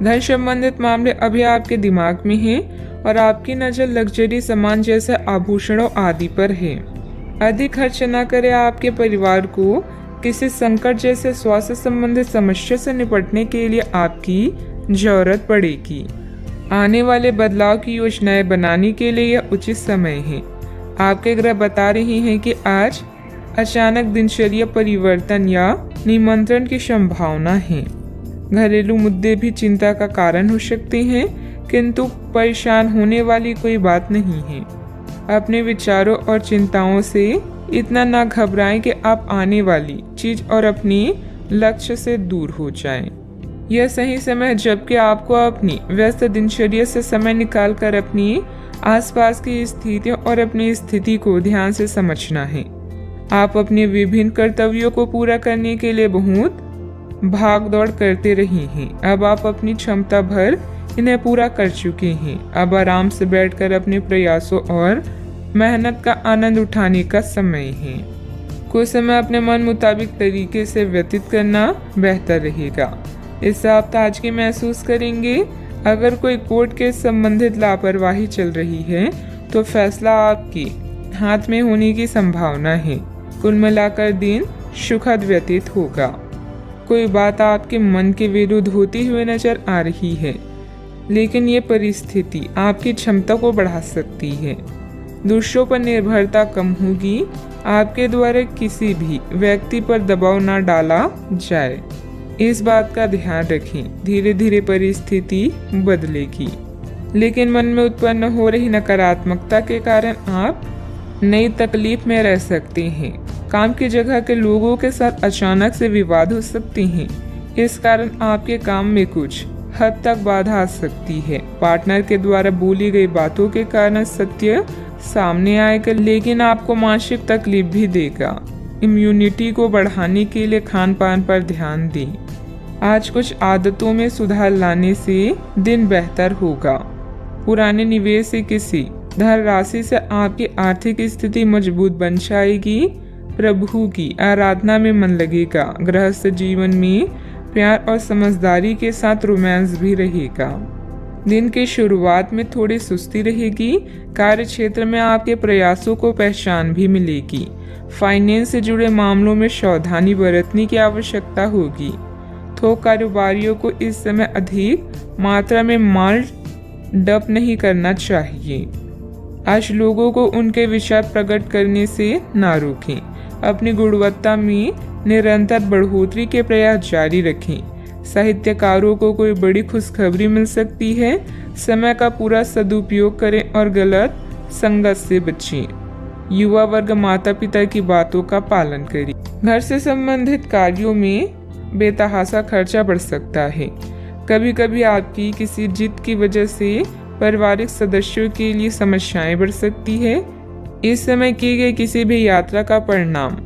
धन संबंधित मामले अभी आपके दिमाग में हैं और आपकी नज़र लग्जरी सामान जैसे आभूषणों आदि पर है। अधिक खर्च न करें। आपके परिवार को किसी संकट जैसे स्वास्थ्य संबंधित समस्या से निपटने के लिए आपकी जरूरत पड़ेगी। आने वाले बदलाव की योजनाएं बनाने के लिए यह उचित समय है। आपके ग्रह बता रहे हैं कि आज अचानक दिनचर्या परिवर्तन या निमंत्रण की संभावना है। घरेलू मुद्दे भी चिंता का कारण हो सकते हैं, किंतु परेशान होने वाली कोई बात नहीं है। अपने विचारों और चिंताओं से इतना ना घबराएं कि आप आने वाली चीज और अपने लक्ष्य से दूर हो जाएं। यह सही समय है जबकि आपको अपनी व्यस्त दिनचर्या से समय निकालकर अपनी आसपास की स्थितियों और अपनी स्थिति को ध्यान से समझना है। आप अपने विभिन्न कर्तव्यों को पूरा करने के लिए बहुत भाग दौड़ करते रहे हैं। अब आप अपनी क्षमता भर इन्हें पूरा कर चुके हैं। अब आराम से बैठकर अपने प्रयासों और मेहनत का आनंद उठाने का समय है। कुछ समय अपने मन मुताबिक तरीके से व्यतीत करना बेहतर रहेगा। इससे आप ताजगी महसूस करेंगे। अगर कोई कोर्ट के संबंधित लापरवाही चल रही है तो फैसला आपके हाथ में होने की संभावना है। कुल मिलाकर दिन सुखद व्यतीत होगा। कोई बात आपके मन के विरुद्ध होती हुई नजर आ रही है, लेकिन ये परिस्थिति आपकी क्षमता को बढ़ा सकती है। दूसरों पर निर्भरता कम होगी। आपके द्वारा किसी भी व्यक्ति पर दबाव न डाला जाए, इस बात का ध्यान रखें। धीरे धीरे परिस्थिति बदलेगी, लेकिन मन में उत्पन्न हो रही नकारात्मकता के कारण आप नई तकलीफ में रह सकते हैं। काम की जगह के लोगों के साथ अचानक से विवाद हो सकते हैं। इस कारण आपके काम में कुछ हद तक बाधा आ सकती है। पार्टनर के द्वारा बोली गई बातों के कारण सत्य सामने आएगा, लेकिन आपको मानसिक तकलीफ भी देगा। इम्यूनिटी को बढ़ाने के लिए खान पान पर ध्यान दें। आज कुछ आदतों में सुधार लाने से दिन बेहतर होगा। पुराने निवेश से किसी धन राशि से आपकी आर्थिक स्थिति मजबूत बन जाएगी। प्रभु की आराधना में मन लगेगा। गृहस्थ जीवन में प्यार और समझदारी के साथ रोमांस भी रहेगा। दिन की शुरुआत में थोड़ी सुस्ती रहेगी। कार्य क्षेत्र में आपके प्रयासों को पहचान भी मिलेगी। फाइनेंस से जुड़े मामलों में सावधानी बरतने की आवश्यकता होगी। थोक कारोबारियों को इस समय अधिक मात्रा में माल डंप नहीं करना चाहिए। आज लोगों को उनके विचार प्रकट करने से ना रोकें। अपनी गुणवत्ता में निरंतर बढ़ोतरी के प्रयास जारी रखें। साहित्यकारों को कोई बड़ी खुशखबरी मिल सकती है। समय का पूरा सदुपयोग करें और गलत संगत से बचें। युवा वर्ग माता पिता की बातों का पालन करें। घर से संबंधित कार्यों में बेतहाशा खर्चा बढ़ सकता है। कभी कभी आपकी किसी जिद की वजह से पारिवारिक सदस्यों के लिए समस्याएं बढ़ सकती है। इस समय की गई किसी भी यात्रा का परिणाम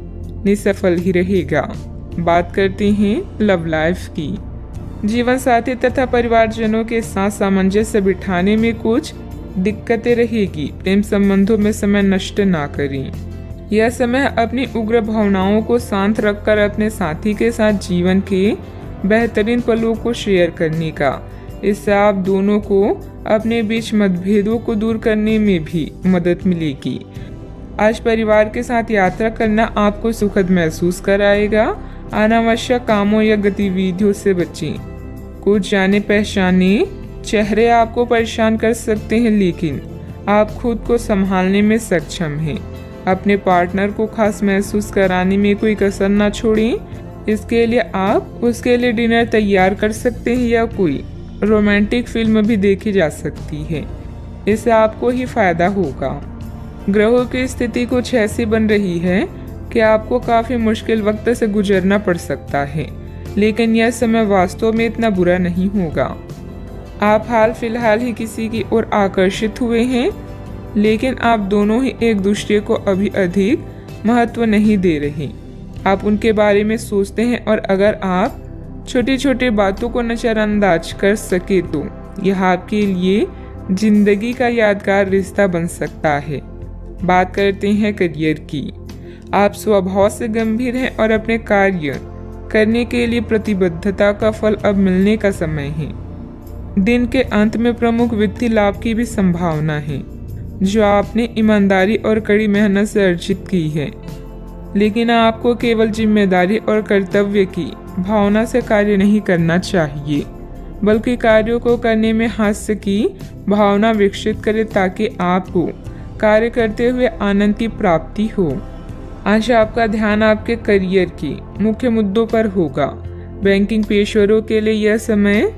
निसफल ही रहेगा। बात करते हैं लव लाइफ की। जीवन साथी तथा परिवारजनों के साथ सामंजस्य बिठाने में कुछ दिक्कतें रहेगी। प्रेम संबंधों में समय नष्ट ना करें। यह समय अपनी उग्र भावनाओं को शांत रखकर अपने साथी के साथ जीवन के बेहतरीन पलों को शेयर करने का। इससे आप दोनों को अपने बीच मतभेदों को दूर करने में भी मदद मिलेगी। आज परिवार के साथ यात्रा करना आपको सुखद महसूस कराएगा। अनावश्यक कामों या गतिविधियों से बचें। कुछ जाने पहचाने चेहरे आपको परेशान कर सकते हैं, लेकिन आप खुद को संभालने में सक्षम हैं। अपने पार्टनर को खास महसूस कराने में कोई कसर ना छोड़ें। इसके लिए आप उसके लिए डिनर तैयार कर सकते हैं या कोई रोमांटिक फिल्म भी देखी जा सकती है। इससे आपको ही फायदा होगा। ग्रहों की स्थिति कुछ ऐसी बन रही है कि आपको काफी मुश्किल वक्त से गुजरना पड़ सकता है, लेकिन यह समय वास्तव में इतना बुरा नहीं होगा। आप हाल फिलहाल ही किसी की ओर आकर्षित हुए हैं, लेकिन आप दोनों ही एक दूसरे को अभी अधिक महत्व नहीं दे रहे। आप उनके बारे में सोचते हैं और अगर आप छोटी छोटी बातों को नजरअंदाज कर सके तो यह आपके लिए जिंदगी का यादगार रिश्ता बन सकता है। बात करते हैं करियर की। आप स्वभाव से गंभीर हैं और अपने कार्य करने के लिए प्रतिबद्धता का फल अब मिलने का समय है। दिन के अंत में प्रमुख वित्तीय लाभ की भी संभावना है, जो आपने ईमानदारी और कड़ी मेहनत से अर्जित की है। लेकिन आपको केवल जिम्मेदारी और कर्तव्य की भावना से कार्य नहीं करना चाहिए, बल्कि कार्यों को करने में हास्य की भावना विकसित करें, ताकि आपको कार्य करते हुए आनंद की प्राप्ति हो। आज आपका ध्यान आपके करियर के मुख्य मुद्दों पर होगा। बैंकिंग पेशेवरों के लिए यह समय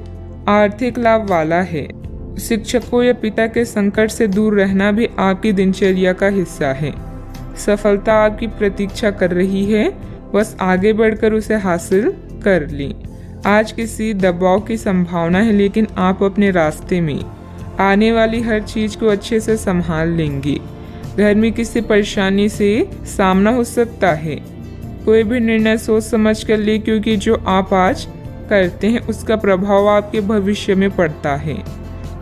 आर्थिक लाभ वाला है। शिक्षकों या पिता के संकट से दूर रहना भी आपकी दिनचर्या का हिस्सा है। सफलता आपकी प्रतीक्षा कर रही है, बस आगे बढ़कर उसे हासिल कर लें। आज किसी दबाव की संभावना है, लेकिन आप अपने रास्ते में आने वाली हर चीज को अच्छे से संभाल लेंगे। घर में किसी परेशानी से सामना हो सकता है। कोई भी निर्णय सोच समझ कर ले, क्योंकि जो आप आज करते हैं उसका प्रभाव आपके भविष्य में पड़ता है।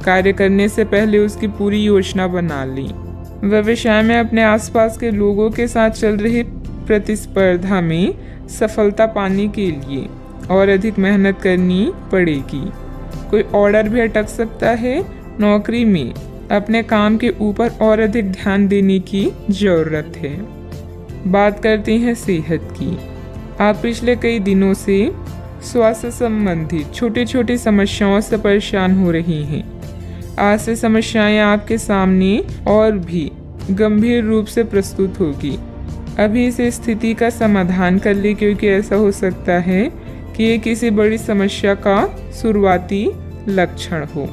कार्य करने से पहले उसकी पूरी योजना बना ली। व्यवसाय में अपने आसपास के लोगों के साथ चल रही प्रतिस्पर्धा में सफलता पाने के लिए और अधिक मेहनत करनी पड़ेगी। कोई ऑर्डर भी अटक सकता है। नौकरी में अपने काम के ऊपर और अधिक ध्यान देने की जरूरत है। बात करते हैं सेहत की। आप पिछले कई दिनों से स्वास्थ्य संबंधी छोटी छोटी समस्याओं से परेशान हो रही हैं। आज से समस्याएं आपके सामने और भी गंभीर रूप से प्रस्तुत होगी। अभी इस स्थिति का समाधान कर ले, क्योंकि ऐसा हो सकता है कि ये किसी बड़ी समस्या का शुरुआती लक्षण हो।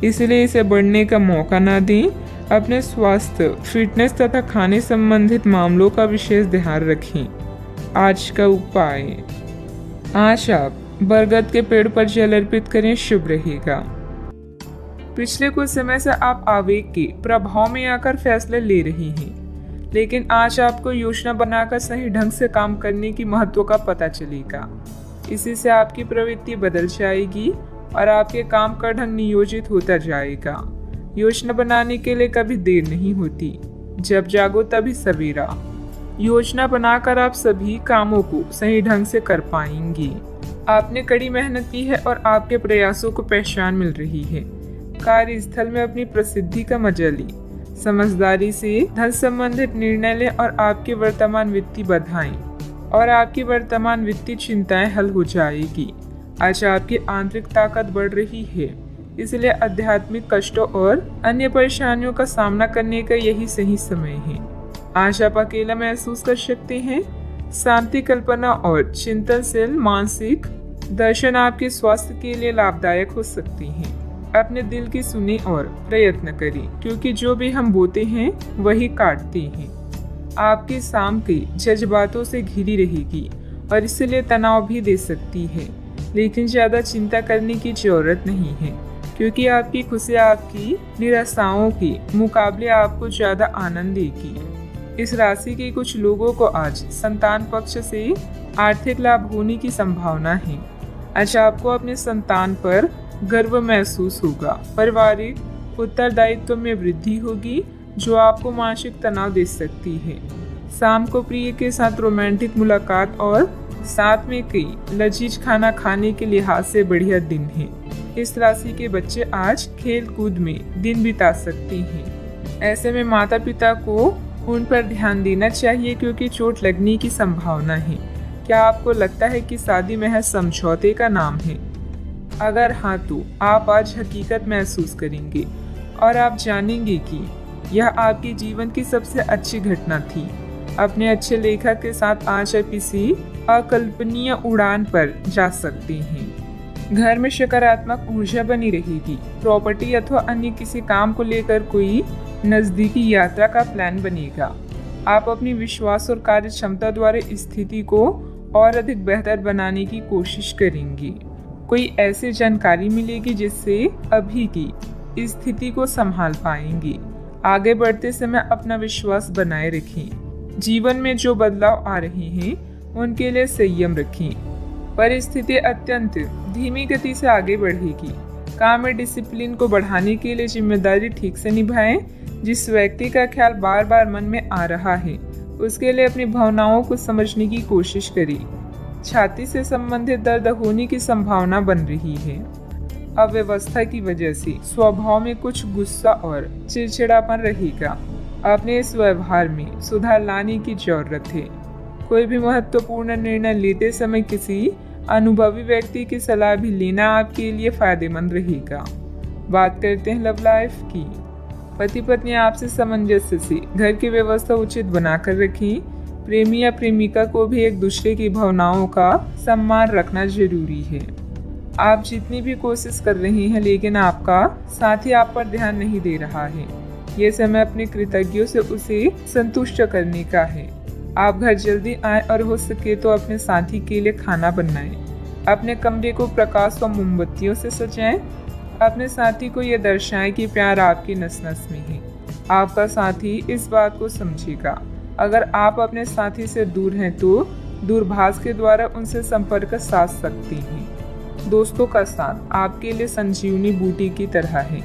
इसलिए इसे बढ़ने का मौका ना दें। अपने स्वास्थ्य, फिटनेस तथा खाने संबंधित मामलों का विशेष ध्यान रखें। आज का उपाय, आज आप बरगद के पेड़ पर जल अर्पित करें, शुभ रहेगा। पिछले कुछ समय से आप आवेग के प्रभाव में आकर फैसले ले रही हैं, लेकिन आज आपको योजना बनाकर सही ढंग से काम करने की महत्व का पता चलेगा। इसी से आपकी प्रवृत्ति बदल जाएगी और आपके काम का ढंग नियोजित होता जाएगा। योजना बनाने के लिए कभी देर नहीं होती, जब जागो तभी सवेरा। योजना बनाकर आप सभी कामों को सही ढंग से कर पाएंगे। आपने कड़ी मेहनत की है और आपके प्रयासों को पहचान मिल रही है। कार्यस्थल में अपनी प्रसिद्धि का मजा लें। समझदारी से धन संबंधित निर्णय लें और आपकी वर्तमान वित्तीय बाधाएं और आपकी वर्तमान वित्तीय चिंताएं हल हो जाएगी। आज आपकी आंतरिक ताकत बढ़ रही है, इसलिए आध्यात्मिक कष्टों और अन्य परेशानियों का सामना करने का यही सही समय है। आज आप अकेला महसूस कर सकते हैं। शांति, कल्पना और चिंतनशील मानसिक दर्शन आपके स्वास्थ्य के लिए लाभदायक हो सकती हैं। अपने दिल की सुने और प्रयत्न करें, क्योंकि जो भी हम बोते हैं वही काटते हैं। आपकी शाम के जज्बातों से घिरी रहेगी और इसलिए तनाव भी दे सकती है, लेकिन ज्यादा चिंता करने की जरूरत नहीं है, क्योंकि आपकी खुशी आपकी निराशाओं के मुकाबले आपको ज्यादा आनंद देगी। इस राशि के कुछ लोगों को आज संतान पक्ष से आर्थिक लाभ होने की संभावना है। आज आपको अपने संतान पर गर्व महसूस होगा। पारिवारिक उत्तरदायित्व में वृद्धि होगी, जो आपको मानसिक तनाव दे सकती है। शाम को प्रिय के साथ रोमांटिक मुलाकात और साथ में कई लजीज खाना खाने के लिहाज से बढ़िया दिन है। इस राशि के बच्चे आज खेल कूद में दिन बिता सकते हैं। ऐसे में माता पिता को उन पर ध्यान देना चाहिए, क्योंकि चोट लगने की संभावना है। क्या आपको लगता है कि शादी महज समझौते का नाम है? अगर हाँ, तो आप आज हकीकत महसूस करेंगे और आप जानेंगे कि यह आपके जीवन की सबसे अच्छी घटना थी। अपने अच्छे लेखक के साथ आज आप किसी अकल्पनीय उड़ान पर जा सकते हैं। घर में सकारात्मक ऊर्जा बनी रहेगी। प्रॉपर्टी अथवा अन्य किसी काम को लेकर कोई नजदीकी यात्रा का प्लान बनेगा। आप अपनी विश्वास और कार्य क्षमता द्वारा स्थिति को और अधिक बेहतर बनाने की कोशिश करेंगे। कोई ऐसी जानकारी मिलेगी जिससे अभी की स्थिति को संभाल पाएंगे। आगे बढ़ते समय अपना विश्वास बनाए रखें। जीवन में जो बदलाव आ रहे हैं उनके लिए संयम रखें। परिस्थिति अत्यंत धीमी गति से आगे बढ़ेगी। काम में डिसिप्लिन को बढ़ाने के लिए जिम्मेदारी ठीक से निभाएं। जिस व्यक्ति का ख्याल बार बार मन में आ रहा है उसके लिए अपनी भावनाओं को समझने की कोशिश करें। छाती से संबंधित दर्द होने की संभावना बन रही है। अव्यवस्था की वजह से स्वभाव में कुछ गुस्सा और चिड़चिड़ापन रहेगा। अपने इस व्यवहार में सुधार लाने की जरूरत है। कोई भी महत्वपूर्ण निर्णय लेते समय किसी अनुभवी व्यक्ति की सलाह भी लेना आपके लिए फायदेमंद रहेगा। बात करते हैं लव लाइफ की। पति पत्नी आपसे सामंजस्य से घर की व्यवस्था उचित बनाकर रखें। प्रेमी या प्रेमिका को भी एक दूसरे की भावनाओं का सम्मान रखना जरूरी है। आप जितनी भी कोशिश कर रहे हैं लेकिन आपका साथी आप पर ध्यान नहीं दे रहा है। ये समय अपने कृतज्ञों से उसे संतुष्ट करने का है। आप घर जल्दी आएं और हो सके तो अपने साथी के लिए खाना बनाएं। अपने कमरे को प्रकाश व मोमबत्तियों से सजाएं। अपने साथी को यह दर्शाएं कि प्यार आपकी नस नस में है। आपका साथी इस बात को समझेगा। अगर आप अपने साथी से दूर हैं तो दूरभाष के द्वारा उनसे संपर्क साध सकती हैं। दोस्तों का साथ आपके लिए संजीवनी बूटी की तरह है,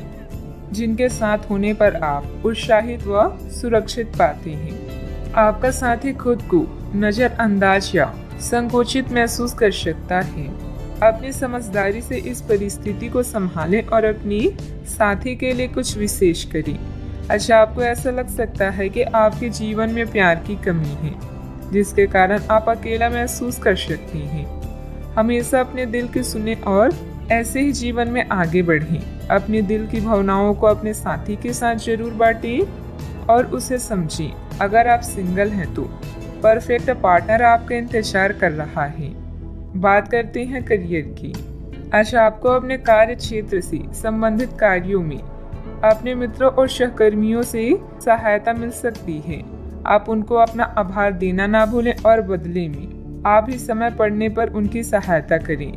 जिनके साथ होने पर आप उत्साहित व सुरक्षित पाते हैं। आपका साथी खुद को नजरअंदाज या संकोचित महसूस कर सकता है। अपनी समझदारी से इस परिस्थिति को संभालें और अपनी साथी के लिए कुछ विशेष करें। अच्छा, आपको ऐसा लग सकता है कि आपके जीवन में प्यार की कमी है, जिसके कारण आप अकेला महसूस कर सकते हैं। हमेशा अपने दिल की सुने और ऐसे ही जीवन में आगे बढ़ें। अपने दिल की भावनाओं को अपने साथी के साथ जरूर बांटें और उसे समझें। अगर आप सिंगल हैं तो परफेक्ट पार्टनर आपका इंतजार कर रहा है। बात करते हैं करियर की। अच्छा, आपको अपने कार्य क्षेत्र से संबंधित कार्यों में अपने मित्रों और सहकर्मियों से सहायता मिल सकती है। आप उनको अपना आभार देना ना भूलें और बदले में आप ही समय पड़ने पर उनकी सहायता करें।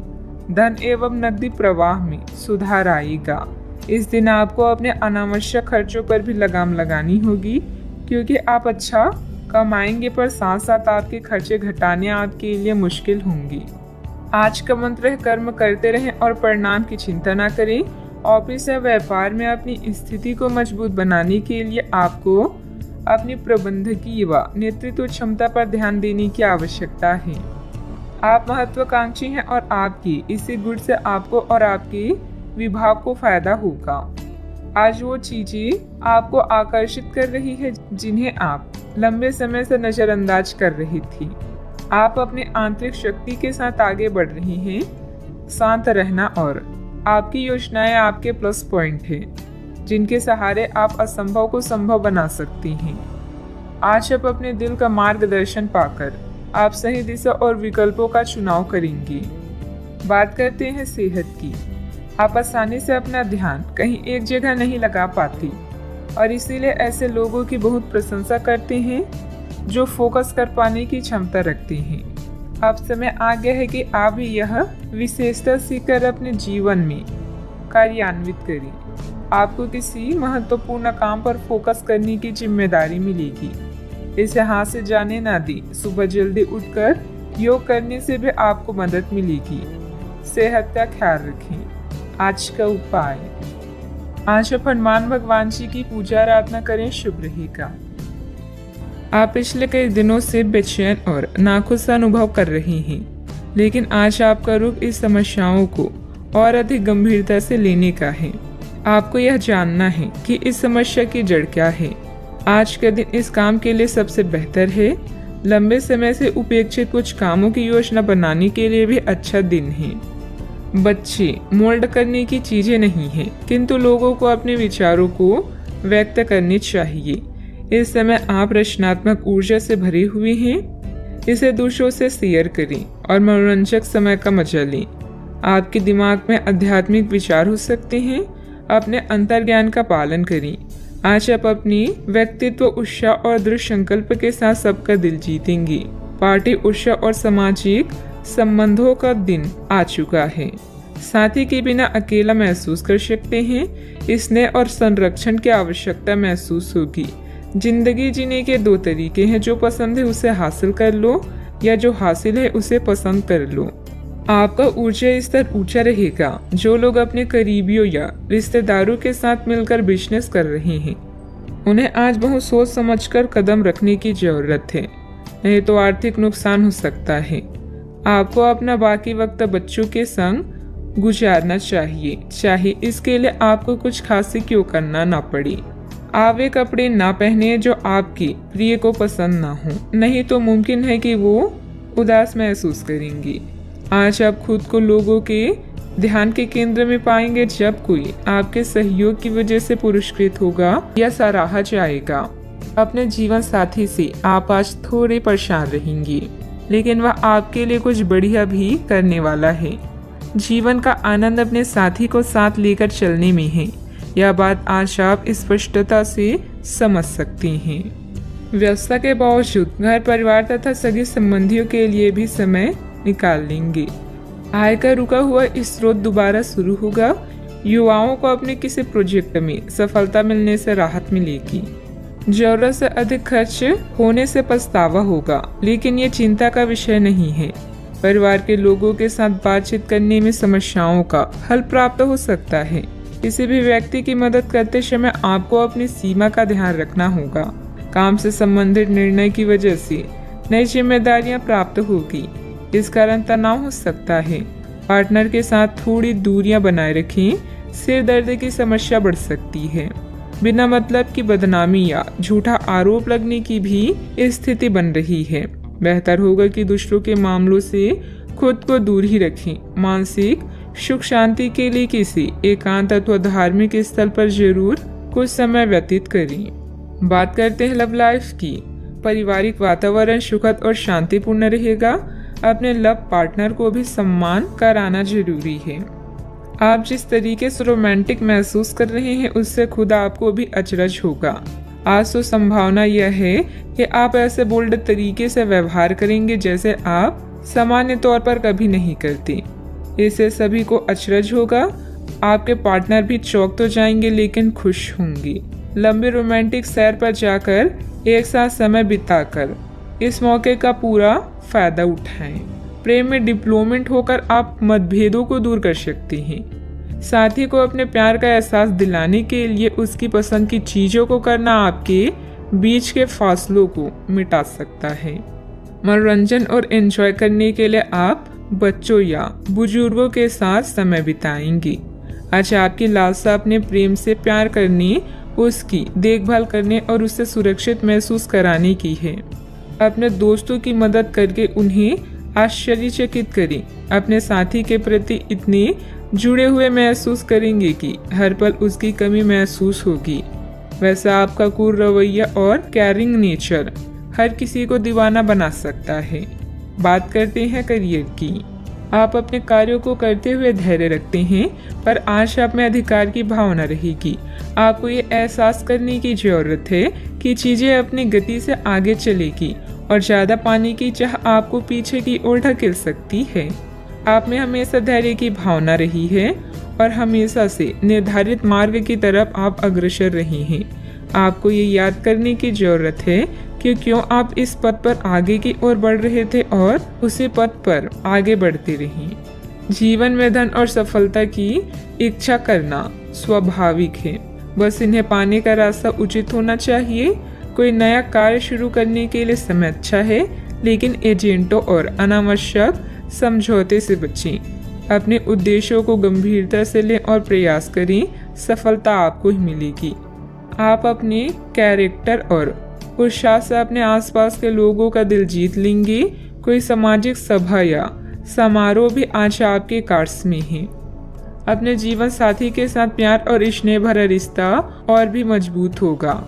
धन एवं नकदी प्रवाह में सुधार आएगा। इस दिन आपको अपने अनावश्यक खर्चों पर भी लगाम लगानी होगी, क्योंकि आप अच्छा कमाएंगे पर साथ साथ आपके खर्चे घटाने आपके लिए मुश्किल होंगी। आज का मंत्र है कर्म करते रहें और परिणाम की चिंता न करें। ऑफिस या व्यापार में अपनी स्थिति को मजबूत बनाने के लिए आपको अपनी प्रबंधकीय व नेतृत्व क्षमता पर ध्यान देने की आवश्यकता है। आप महत्वाकांक्षी हैं और आपकी इसी गुण से आपको और आपके विभाग को फायदा होगा। आज वो चीजें आपको आकर्षित कर रही है जिन्हें आप लंबे समय से नजरअंदाज कर रही थी। आप अपने आंतरिक शक्ति के साथ आगे बढ़ रही हैं। शांत रहना और आपकी योजनाएं आपके प्लस पॉइंट हैं, जिनके सहारे आप असंभव को संभव बना सकती हैं। आज आप अपने दिल का मार्गदर्शन पाकर आप सही दिशा और विकल्पों का चुनाव करेंगी। बात करते हैं सेहत की। आप आसानी से अपना ध्यान कहीं एक जगह नहीं लगा पाती और इसीलिए ऐसे लोगों की बहुत प्रशंसा करते हैं जो फोकस कर पाने की क्षमता रखते हैं। अब समय आ गया है कि आप भी यह विशेषता सीखकर अपने जीवन में कार्यान्वित करें। आपको किसी महत्वपूर्ण काम पर फोकस करने की जिम्मेदारी मिलेगी। इसे हाथ से जाने ना दें। सुबह जल्दी उठकर योग करने से भी आपको मदद मिलेगी। सेहत का ख्याल रखें। आज का उपाय, आज आप हनुमान भगवान जी की पूजा आराधना करें, शुभ रहेगा। आप पिछले कई दिनों से बेचैन और नाखुश अनुभव कर रहे हैं, लेकिन आज आपका रुख इस समस्याओं को और अधिक गंभीरता से लेने का है। आपको यह जानना है कि इस समस्या की जड़ क्या है। आज का दिन इस काम के लिए सबसे बेहतर है। लंबे समय से उपेक्षित कुछ कामों की योजना बनाने के लिए भी अच्छा दिन है। बच्चे मोल्ड करने की चीजें नहीं हैं, किंतु लोगों को अपने विचारों को व्यक्त करने चाहिए। इस समय आप रचनात्मक ऊर्जा से भरे हुए हैं। इसे दूसरों से शेयर करें और मनोरंजक समय का मजा लें। आपके दिमाग में आध्यात्मिक विचार हो सकते हैं। अपने अंतर्ज्ञान का पालन करें। आज आप अपनी व्यक्तित्व, उत्साह और दृढ़ संकल्प के साथ सबका दिल जीतेंगे। पार्टी, उत्साह और सामाजिक संबंधों का दिन आ चुका है। साथी के बिना अकेला महसूस कर सकते हैं। स्नेह और संरक्षण की आवश्यकता महसूस होगी। जिंदगी जीने के दो तरीके हैं, जो पसंद है उसे हासिल कर लो या जो हासिल है उसे पसंद कर लो। आपका ऊर्जा स्तर ऊंचा रहेगा। जो लोग अपने करीबियों या रिश्तेदारों के साथ मिलकर बिजनेस कर रहे हैं, उन्हें आज बहुत सोच समझकर कदम रखने की जरूरत है, नहीं तो आर्थिक नुकसान हो सकता है। आपको अपना बाकी वक्त बच्चों के संग गुजारना चाहिए, चाहे इसके लिए आपको कुछ खास क्यों करना ना पड़े। आप वे कपड़े ना पहने जो आपके प्रिय को पसंद ना हो, नहीं तो मुमकिन है कि वो उदास महसूस करेंगी। आज आप खुद को लोगों के ध्यान के केंद्र में पाएंगे जब कोई आपके सहयोग की वजह से पुरस्कृत होगा या सराहा जाएगा। अपने जीवन साथी से आप आज थोड़े परेशान रहेंगी, लेकिन वह आपके लिए कुछ बढ़िया भी करने वाला है। जीवन का आनंद अपने साथी को साथ लेकर चलने में है। यह बात आज आप स्पष्टता से समझ सकते हैं। व्यस्तता के बावजूद घर परिवार तथा सगे संबंधियों के लिए भी समय निकाल लेंगे। आय का रुका हुआ स्रोत दोबारा शुरू होगा। युवाओं को अपने किसी प्रोजेक्ट में सफलता मिलने से राहत मिलेगी। जरूरत से अधिक खर्च होने से पछतावा होगा, लेकिन ये चिंता का विषय नहीं है। परिवार के लोगों के साथ बातचीत करने में समस्याओं का हल प्राप्त हो सकता है। किसी भी व्यक्ति की मदद करते समय आपको अपनी सीमा का ध्यान रखना होगा। काम से संबंधित निर्णय की वजह से नई जिम्मेदारियां प्राप्त होगी, इस कारण तनाव हो सकता है। पार्टनर के साथ थोड़ी दूरियां बनाए रखें, सिर दर्द की समस्या बढ़ सकती है। बिना मतलब की बदनामी या झूठा आरोप लगने की भी स्थिति बन रही है। बेहतर होगा कि दूसरों के मामलों से खुद को दूर ही रखें। मानसिक सुख शांति के लिए किसी एकांत अथवा धार्मिक स्थल पर जरूर कुछ समय व्यतीत करें। बात करते हैं लव लाइफ की। पारिवारिक वातावरण सुखद और शांतिपूर्ण रहेगा। अपने लव पार्टनर को भी सम्मान कराना जरूरी है। आप जिस तरीके से रोमांटिक महसूस कर रहे हैं उससे खुद आपको भी अचरज होगा। आज तो संभावना यह है कि आप ऐसे बोल्ड तरीके से व्यवहार करेंगे जैसे आप सामान्य तौर पर कभी नहीं करते। इससे सभी को अचरज होगा। आपके पार्टनर भी चौंक तो जाएंगे लेकिन खुश होंगे। लंबे रोमांटिक सैर पर जाकर एक साथ समय बिताकर इस मौके का पूरा फायदा उठाएं। प्रेम में डिप्लोमेट होकर आप मतभेदों को दूर कर सकते हैं। साथी को अपने प्यार का एहसास दिलाने के लिए उसकी पसंद की चीजों को करना आपके बीच के फासलों को मिटा सकता है। मनोरंजन और एंजॉय करने के लिए आप बच्चों या बुजुर्गों के साथ समय बिताएंगे। आज आपकी लालसा अपने प्रेम से प्यार करने, उसकी देखभाल करने और उसे सुरक्षित महसूस कराने की है। अपने दोस्तों की मदद करके उन्हें आश्चर्यचकित करें। अपने साथी के प्रति इतने जुड़े हुए महसूस करेंगे कि हर पल उसकी कमी महसूस होगी। वैसा आपका कूल रवैया और केयरिंग नेचर हर किसी को दीवाना बना सकता है। बात करते हैं करियर की। आप अपने कार्यों को करते हुए धैर्य रखते हैं, पर आज आप में अधिकार की भावना रहेगी। आपको ये एहसास करने की जरूरत है कि चीजें अपनी गति से आगे चलेगी और ज्यादा पाने की चाह आपको पीछे की ओर ढकेल सकती है। आप में हमेशा धैर्य की भावना रही है और हमेशा से निर्धारित मार्ग की तरफ आप अग्रसर रहे हैं। आपको ये याद करने की जरूरत है कि क्यों आप इस पथ पर आगे की ओर बढ़ रहे थे और उसी पथ पर आगे बढ़ते रहें। जीवन में धन और सफलता की इच्छा करना स्वाभाविक है, बस इन्हें पाने का रास्ता उचित होना चाहिए। कोई नया कार्य शुरू करने के लिए समय अच्छा है, लेकिन एजेंटों और अनावश्यक समझौते से बचें। अपने उद्देश्यों को गंभीरता से लें और प्रयास करें, सफलता आपको ही मिलेगी। आप अपने कैरेक्टर और उत्साह से अपने आसपास के लोगों का दिल जीत लेंगे। कोई सामाजिक सभा या समारोह भी आज आपके कार्ड्स में है। अपने जीवन साथी के साथ प्यार और स्नेह भरा रिश्ता और भी मजबूत होगा।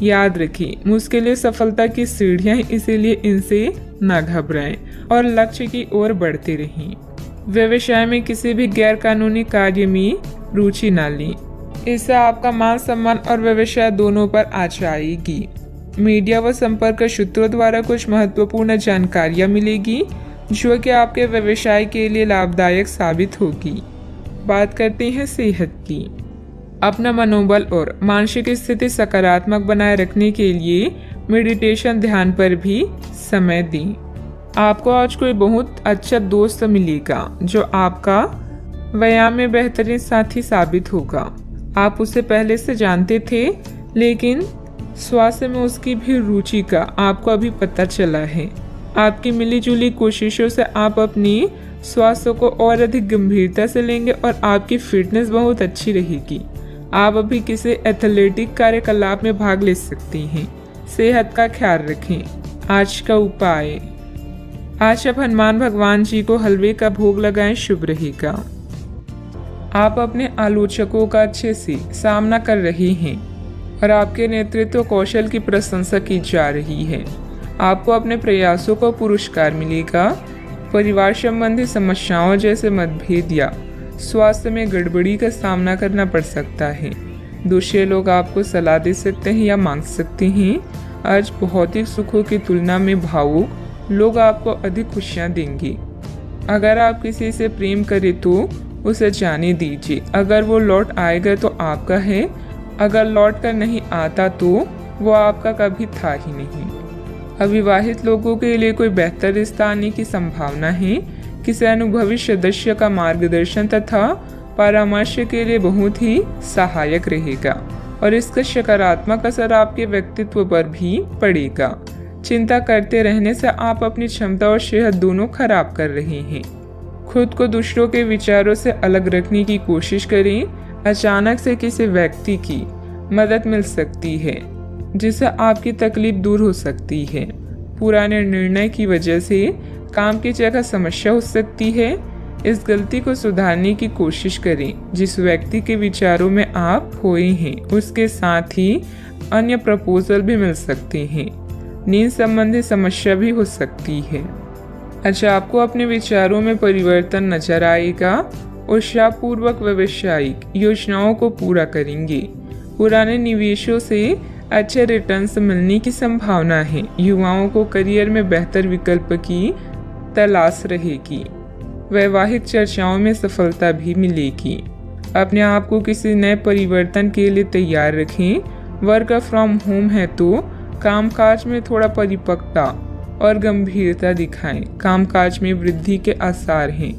याद रखें, मुश्किलें सफलता की सीढ़ियां हैं, इसीलिए इनसे न घबराएं और लक्ष्य की ओर बढ़ते रहें। व्यवसाय में किसी भी गैर कानूनी कार्य में रुचि न लें, इससे आपका मान सम्मान और व्यवसाय दोनों पर आँच आएगी। मीडिया व संपर्क सूत्रों द्वारा कुछ महत्वपूर्ण जानकारियां मिलेगी जो कि आपके व्यवसाय के लिए लाभदायक साबित होगी। बात करते हैं सेहत की। अपना मनोबल और मानसिक स्थिति सकारात्मक बनाए रखने के लिए मेडिटेशन, ध्यान पर भी समय दें। आपको आज कोई बहुत अच्छा दोस्त मिलेगा जो आपका व्यायाम में बेहतरीन साथी साबित होगा। आप उसे पहले से जानते थे, लेकिन स्वास्थ्य में उसकी भी रुचि का आपको अभी पता चला है। आपकी मिलीजुली कोशिशों से आप अपनी स्वास्थ्य को और अधिक गंभीरता से लेंगे और आपकी फिटनेस बहुत अच्छी रहेगी। आप अभी किसी एथलेटिक कार्यकलाप में भाग ले सकती हैं। सेहत का ख्याल रखें। आज का उपाय, आज आप हनुमान भगवान जी को हलवे का भोग लगाएं, शुभ रहेगा। आप अपने आलोचकों का अच्छे से सामना कर रहे हैं और आपके नेतृत्व कौशल की प्रशंसा की जा रही है। आपको अपने प्रयासों को पुरस्कार मिलेगा। परिवार संबंधी समस्याओं जैसे मतभेद या स्वास्थ्य में गड़बड़ी का सामना करना पड़ सकता है। दूसरे लोग आपको सलाह दे सकते हैं या मांग सकते हैं। आज भौतिक सुखों की तुलना में भावुक लोग आपको अधिक खुशियां देंगे। अगर आप किसी से प्रेम करें तो उसे जाने दीजिए। अगर वो लौट आएगा तो आपका है, अगर लौट कर नहीं आता तो वो आपका कभी था ही नहीं। अविवाहित लोगों के लिए कोई बेहतर रिश्ता आने की संभावना है। किसी अनुभवी सदस्य का मार्गदर्शन तथा परामर्श के लिए बहुत ही सहायक रहेगा और इसका सकारात्मक असर आपके व्यक्तित्व पर भी पड़ेगा। चिंता करते रहने से आप अपनी क्षमता और सेहत दोनों खराब कर रहे हैं। खुद को दूसरों के विचारों से अलग रखने की कोशिश करें। अचानक से किसी व्यक्ति की मदद मिल सकती है जिससे आपकी तकलीफ दूर हो सकती है। पुराने निर्णय की वजह से काम की जगह समस्या हो सकती है। इस गलती को सुधारने की कोशिश करें। जिस व्यक्ति के विचारों में आप खोए हैं उसके साथ ही अन्य प्रपोजल भी मिल सकते हैं। नींद संबंधी समस्या भी हो सकती है। अच्छा, आपको अपने विचारों में परिवर्तन नजर आएगा। उत्साहपूर्वक व्यावसायिक योजनाओं को पूरा करेंगे। पुराने निवेशों से अच्छे रिटर्न्स मिलने की संभावना है। युवाओं को करियर में बेहतर विकल्प की तलाश रहेगी। वैवाहिक चर्चाओं में सफलता भी मिलेगी। अपने आप को किसी नए परिवर्तन के लिए तैयार रखें। वर्क फ्रॉम होम है तो कामकाज में थोड़ा परिपक्वता और गंभीरता दिखाएं। कामकाज में वृद्धि के आसार हैं।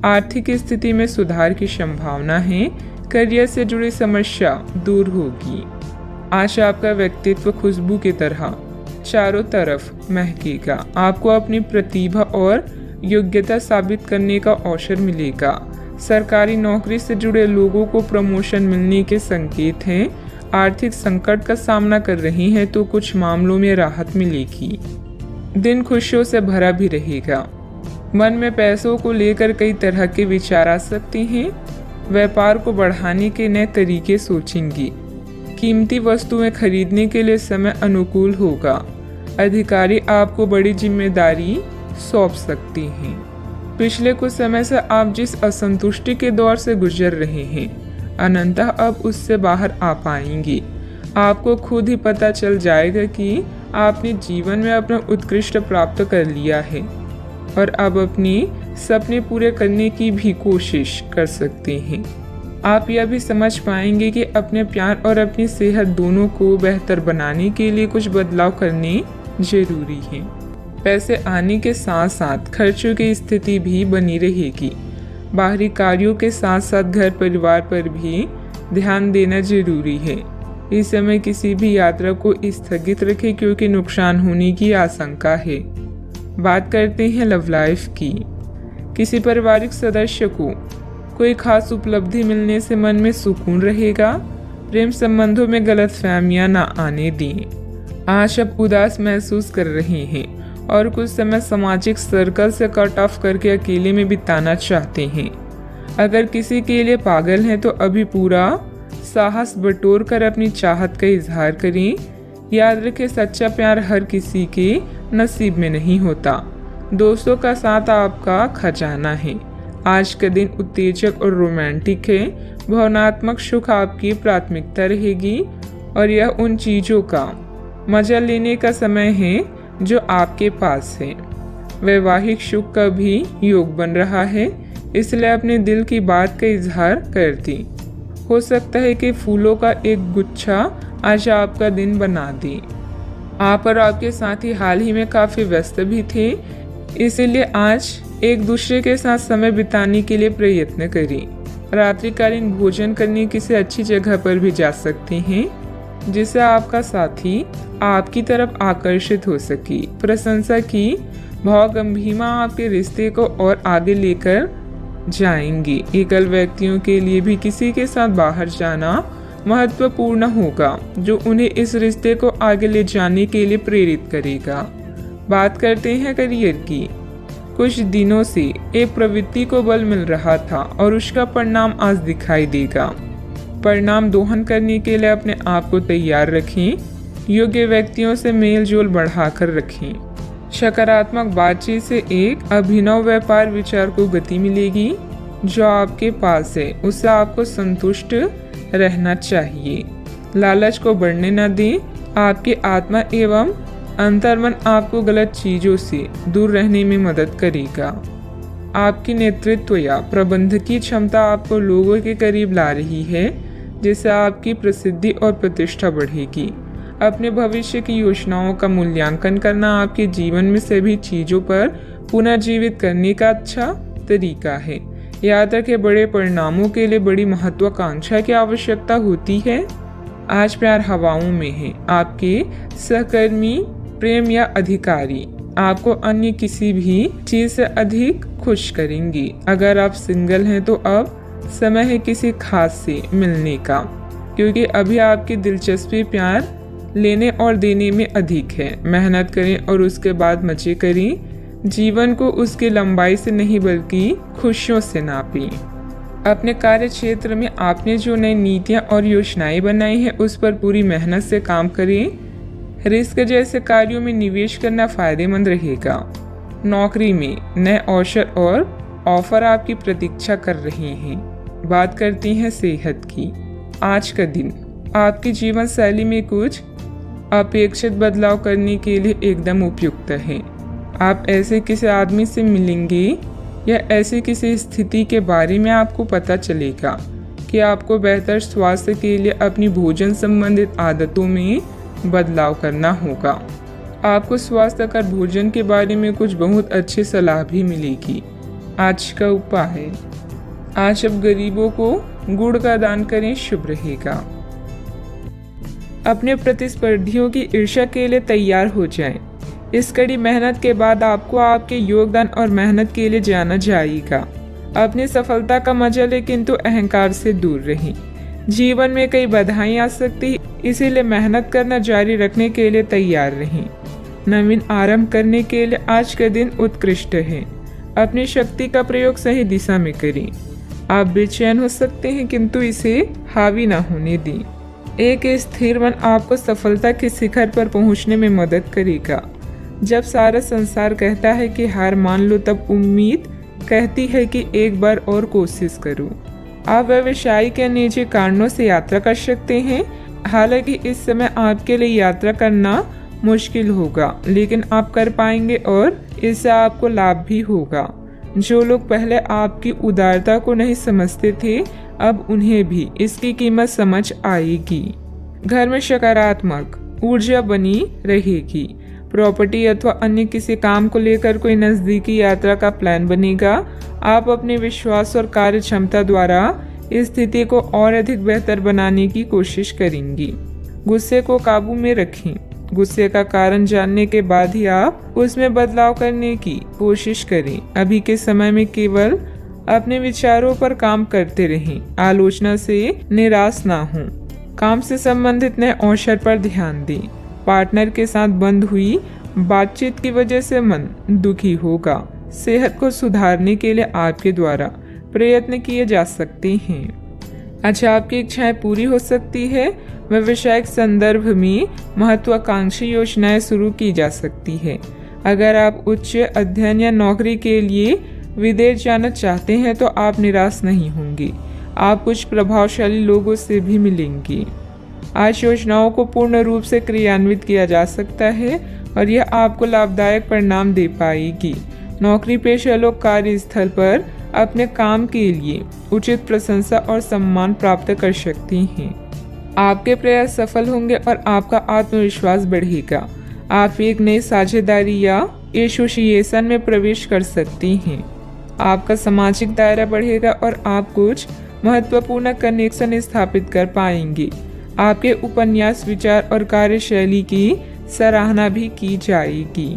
आर्थिक स्थिति में सुधार की संभावना है। करियर से जुड़ी समस्या दूर होगी। आज आपका व्यक्तित्व खुशबू की तरह चारों तरफ महकेगा। आपको अपनी प्रतिभा और योग्यता साबित करने का अवसर मिलेगा। सरकारी नौकरी से जुड़े लोगों को प्रमोशन मिलने के संकेत हैं। आर्थिक संकट का सामना कर रहे हैं तो कुछ मामलों में राहत मिलेगी। दिन खुशियों से भरा भी रहेगा। मन में पैसों को लेकर कई तरह के विचार आ सकते हैं। व्यापार को बढ़ाने के नए तरीके सोचेंगी। कीमती वस्तुएं खरीदने के लिए समय अनुकूल होगा। अधिकारी आपको बड़ी जिम्मेदारी सौंप सकते हैं। पिछले कुछ समय से आप जिस असंतुष्टि के दौर से गुजर रहे हैं अनंतः अब उससे बाहर आ पाएंगे। आपको खुद ही पता चल जाएगा कि आपने जीवन में अपना उत्कृष्ट प्राप्त कर लिया है और अब अपने सपने पूरे करने की भी कोशिश कर सकते हैं। आप यह भी समझ पाएंगे कि अपने प्यार और अपनी सेहत दोनों को बेहतर बनाने के लिए कुछ बदलाव करने जरूरी है। पैसे आने के साथ साथ खर्चों की स्थिति भी बनी रहेगी। बाहरी कार्यों के साथ साथ घर परिवार पर भी ध्यान देना जरूरी है। इस समय किसी भी यात्रा को स्थगित रखें क्योंकि नुकसान होने की आशंका है। बात करते हैं लव लाइफ की। किसी पारिवारिक सदस्य को कोई खास उपलब्धि मिलने से मन में सुकून रहेगा। प्रेम संबंधों में गलतफहमियां ना आने दें। आज आप उदास महसूस कर रहे हैं और कुछ समय सामाजिक सर्कल से कट ऑफ करके अकेले में बिताना चाहते हैं। अगर किसी के लिए पागल हैं तो अभी पूरा साहस बटोर कर अपनी चाहत का इजहार करें। याद रखें, सच्चा प्यार हर किसी के नसीब में नहीं होता। दोस्तों का साथ आपका खजाना है। आज का दिन उत्तेजक और रोमांटिक है। भावनात्मक सुख आपकी प्राथमिकता रहेगी और यह उन चीजों का मजा लेने का समय है जो आपके पास है। वैवाहिक सुख का भी योग बन रहा है, इसलिए अपने दिल की बात का इजहार कर दी। हो सकता है कि फूलों का एक गुच्छा आज आपका दिन बना दे। आप और आपके साथी हाल ही में काफी व्यस्त भी थे, इसीलिए आज एक दूसरे के साथ समय बिताने के लिए प्रयत्न करें। रात्रिकालीन भोजन करने किसी अच्छी जगह पर भी जा सकते हैं जिससे आपका साथी आपकी तरफ आकर्षित हो सके। प्रशंसा की भावगंभीरमा आपके रिश्ते को और आगे लेकर जाएंगे। एकल व्यक्तियों के लिए भी किसी के साथ बाहर जाना महत्वपूर्ण होगा, जो उन्हें इस रिश्ते को आगे ले जाने के लिए प्रेरित करेगा। बात करते हैं करियर की। कुछ दिनों से एक प्रवृत्ति को बल मिल रहा था और उसका परिणाम आज दिखाई देगा। परिणाम दोहन करने के लिए अपने आप को तैयार रखें। योग्य व्यक्तियों से मेल जोल बढ़ाकर रखें। सकारात्मक बातचीत से एक अभिनव व्यापार विचार को गति मिलेगी। जो आपके पास है उससे आपको संतुष्ट रहना चाहिए। लालच को बढ़ने न दें। आपकी आत्मा एवं अंतर्मन आपको गलत चीजों से दूर रहने में मदद करेगा। आपकी नेतृत्व या प्रबंधकीय क्षमता आपको लोगों के करीब ला रही है, जिससे आपकी प्रसिद्धि और प्रतिष्ठा बढ़ेगी। अपने भविष्य की योजनाओं का मूल्यांकन करना आपके जीवन में सभी चीजों पर पुनर्जीवित करने का अच्छा तरीका है। याद रखें, बड़े परिणामों के लिए बड़ी महत्वाकांक्षा की आवश्यकता होती है। आज प्यार हवाओं में है। आपके सहकर्मी, प्रेम या अधिकारी आपको अन्य किसी भी चीज से अधिक खुश करेंगी। अगर आप सिंगल हैं तो अब समय है किसी खास से मिलने का, क्योंकि अभी आपकी दिलचस्पी प्यार लेने और देने में अधिक है। मेहनत करें और उसके बाद मजे करें। जीवन को उसकी लंबाई से नहीं बल्कि खुशियों से नापें। अपने कार्य क्षेत्र में आपने जो नई नीतियां और योजनाएं बनाई हैं उस पर पूरी मेहनत से काम करें। रिस्क जैसे कार्यों में निवेश करना फायदेमंद रहेगा। नौकरी में नए अवसर और ऑफर आपकी प्रतीक्षा कर रहे हैं। बात करती हैं सेहत की। आज का दिन आपकी जीवन शैली में कुछ अपेक्षित बदलाव करने के लिए एकदम उपयुक्त है। आप ऐसे किसी आदमी से मिलेंगे या ऐसी किसी स्थिति के बारे में आपको पता चलेगा कि आपको बेहतर स्वास्थ्य के लिए अपनी भोजन संबंधित आदतों में बदलाव करना होगा। आपको स्वास्थ्यकर भोजन के बारे में कुछ बहुत अच्छी सलाह भी मिलेगी। आज का उपाय, आज अब गरीबों को गुड़ का दान करें, शुभ रहेगा। अपने प्रतिस्पर्धियों की ईर्ष्या के लिए तैयार हो जाएं। इस कड़ी मेहनत के बाद आपको आपके योगदान और मेहनत के लिए जाना जाएगा। अपनी सफलता का मजा लें, किंतु अहंकार से दूर रहें। जीवन में कई बाधाएं आ सकती हैं, इसीलिए मेहनत करना जारी रखने के लिए तैयार रहें। नवीन आरंभ करने के लिए आज का दिन उत्कृष्ट है। अपनी शक्ति का प्रयोग सही दिशा में करें। आप बेचैन हो सकते हैं, किंतु इसे हावी ना होने दें। एक स्थिर मन आपको सफलता के शिखर पर पहुंचने में मदद करेगा। जब सारा संसार कहता है कि हार मान लो, तब उम्मीद कहती है कि एक बार और कोशिश करो। आप व्यवसायिक या निजी कारणों से यात्रा कर सकते हैं। हालांकि इस समय आपके लिए यात्रा करना मुश्किल होगा, लेकिन आप कर पाएंगे और इससे आपको लाभ भी होगा। जो लोग पहले आपकी उदारता को नहीं समझते थे, अब उन्हें भी इसकी कीमत समझ आएगी। घर में सकारात्मक ऊर्जा बनी रहेगी। प्रॉपर्टी अथवा अन्य किसी काम को लेकर कोई नजदीकी यात्रा का प्लान बनेगा। आप अपने विश्वास और कार्य क्षमता द्वारा इस स्थिति को और अधिक बेहतर बनाने की कोशिश करेंगी। गुस्से को काबू में रखें। गुस्से का कारण जानने के बाद ही आप उसमें बदलाव करने की कोशिश करें। अभी के समय में केवल अपने विचारों पर काम करते रहें। आलोचना से निराश ना हों। काम से संबंधित नए अवसर पर ध्यान दें। पार्टनर के साथ बंद हुई बातचीत की वजह से मन दुखी होगा। सेहत को सुधारने के लिए आपके द्वारा प्रयत्न किए जा सकते हैं। अच्छा, आपकी इच्छाएं पूरी हो सकती है। व्यवसायिक संदर्भ में महत्वाकांक्षी योजनाएं शुरू की जा सकती है। अगर आप उच्च अध्ययन या नौकरी के लिए विदेश जाना चाहते हैं तो आप निराश नहीं होंगे। आप कुछ प्रभावशाली लोगों से भी मिलेंगे। आज योजनाओं को पूर्ण रूप से क्रियान्वित किया जा सकता है और यह आपको लाभदायक परिणाम दे पाएगी। नौकरी पेशा लोग कार्यस्थल पर अपने काम के लिए उचित प्रशंसा और सम्मान प्राप्त कर सकते हैं। आपके प्रयास सफल होंगे और आपका आत्मविश्वास बढ़ेगा। आप एक नई साझेदारी या एसोसिएशन में प्रवेश कर सकते हैं। आपका सामाजिक दायरा बढ़ेगा और आप कुछ महत्वपूर्ण कनेक्शन स्थापित कर पाएंगे। आपके उपन्यास, विचार और कार्यशैली की सराहना भी की जाएगी।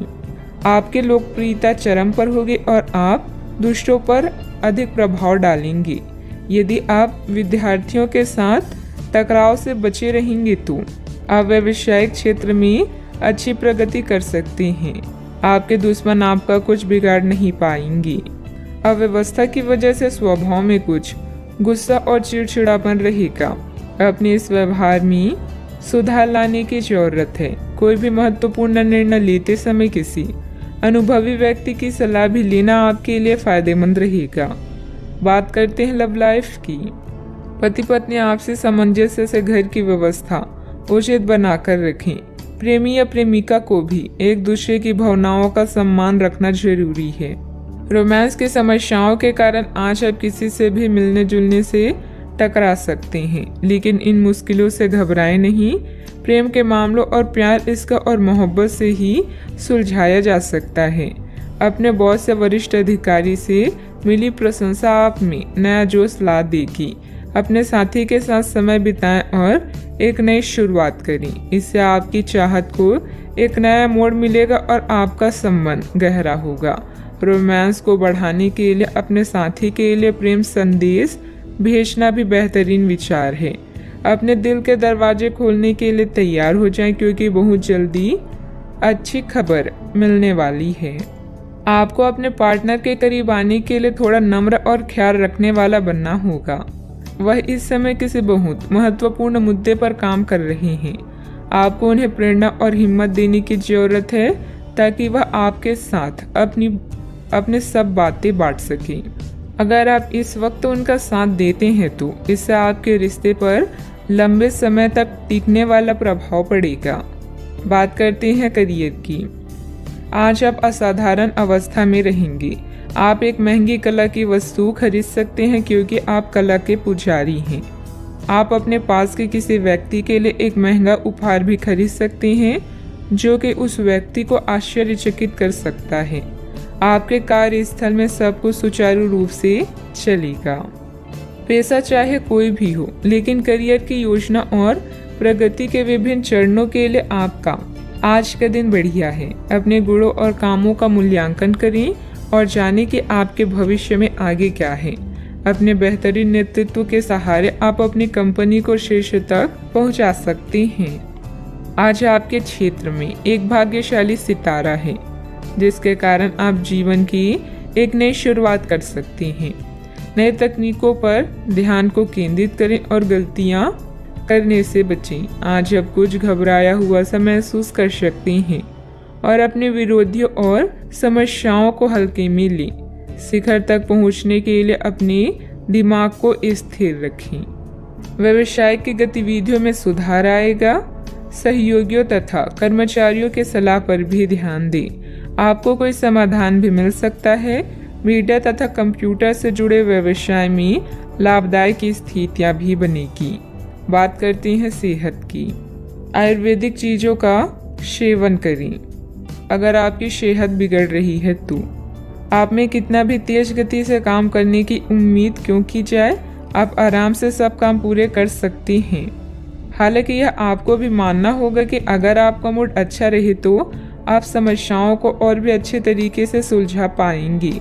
आपकी लोकप्रियता चरम पर होगी और आप दूसरों पर अधिक प्रभाव डालेंगे। यदि आप विद्यार्थियों के साथ टकराव से बचे रहेंगे तो आप व्यावसायिक क्षेत्र में अच्छी प्रगति कर सकते हैं। आपके दुश्मन आपका कुछ बिगाड़ नहीं पाएंगे। अव्यवस्था की वजह से स्वभाव में कुछ गुस्सा और चिड़चिड़ापन रहेगा। अपने इस व्यवहार में सुधार लाने की जरूरत है। कोई भी महत्वपूर्ण निर्णय लेते समय किसी अनुभवी व्यक्ति की सलाह भी लेना आपके लिए फायदेमंद रहेगा। बात करते हैं लव लाइफ की। पति पत्नी आपसी सामंजस्य से घर की व्यवस्था उचित बनाकर रखें। प्रेमी या प्रेमिका को भी एक दूसरे की भावनाओं का सम्मान रखना जरूरी है। रोमांस की समस्याओं के कारण आज आप किसी से भी मिलने जुलने से टकरा सकते हैं, लेकिन इन मुश्किलों से घबराएं नहीं। प्रेम के मामलों और प्यार, इश्क और मोहब्बत से ही सुलझाया जा सकता है। अपने बॉस या वरिष्ठ अधिकारी से मिली प्रशंसा आप में नया जोश ला देगी। अपने साथी के साथ समय बिताएं और एक नई शुरुआत करें। इससे आपकी चाहत को एक नया मोड़ मिलेगा और आपका संबंध गहरा होगा। रोमांस को बढ़ाने के लिए अपने साथी के लिए प्रेम संदेश भेजना भी बेहतरीन विचार है। अपने दिल के दरवाजे खोलने के लिए तैयार हो जाएं, क्योंकि बहुत जल्दी अच्छी खबर मिलने वाली है। आपको अपने पार्टनर के करीब आने के लिए थोड़ा नम्र और ख्याल रखने वाला बनना होगा। वह इस समय किसी बहुत महत्वपूर्ण मुद्दे पर काम कर रहे हैं। आपको उन्हें प्रेरणा और हिम्मत देने की जरूरत है ताकि वह आपके साथ अपने सब बातें बांट सके। अगर आप इस वक्त उनका साथ देते हैं तो इससे आपके रिश्ते पर लंबे समय तक टिकने वाला प्रभाव पड़ेगा। बात करते हैं करियर की। आज आप असाधारण अवस्था में रहेंगे। आप एक महंगी कला की वस्तु खरीद सकते हैं, क्योंकि आप कला के पुजारी हैं। आप अपने पास के किसी व्यक्ति के लिए एक महंगा उपहार भी खरीद सकते हैं, जो कि उस व्यक्ति को आश्चर्यचकित कर सकता है। आपके कार्यस्थल में सब कुछ सुचारू रूप से चलेगा। पेशा चाहे कोई भी हो, लेकिन करियर की योजना और प्रगति के विभिन्न चरणों के लिए आपका आज का दिन बढ़िया है। अपने गुणों और कामों का मूल्यांकन करें और जानें कि आपके भविष्य में आगे क्या है। अपने बेहतरीन नेतृत्व के सहारे आप अपनी कंपनी को शीर्ष तक पहुंचा सकते हैं। आज आपके क्षेत्र में एक भाग्यशाली सितारा है, जिसके कारण आप जीवन की एक नई शुरुआत कर सकते हैं। नए तकनीकों पर ध्यान को केंद्रित करें और गलतियां करने से बचें। आज आप कुछ घबराया हुआ सा महसूस कर सकते हैं और अपने विरोधियों और समस्याओं को हल्के में लें। शिखर तक पहुंचने के लिए अपने दिमाग को स्थिर रखें। व्यवसाय की गतिविधियों में सुधार आएगा। सहयोगियों तथा कर्मचारियों के सलाह पर भी ध्यान दें। आपको कोई समाधान भी मिल सकता है। मीडिया तथा कंप्यूटर से जुड़े व्यवसाय में लाभदायक स्थितियां भी बनेगी। बात करते हैं सेहत की। आयुर्वेदिक चीज़ों का सेवन करें। अगर आपकी सेहत बिगड़ रही है तो आप में कितना भी तेज गति से काम करने की उम्मीद क्यों की जाए, आप आराम से सब काम पूरे कर सकते हैं। हालांकि यह आपको भी मानना होगा कि अगर आपका मूड अच्छा रहे तो आप समस्याओं को और भी अच्छे तरीके से सुलझा पाएंगे।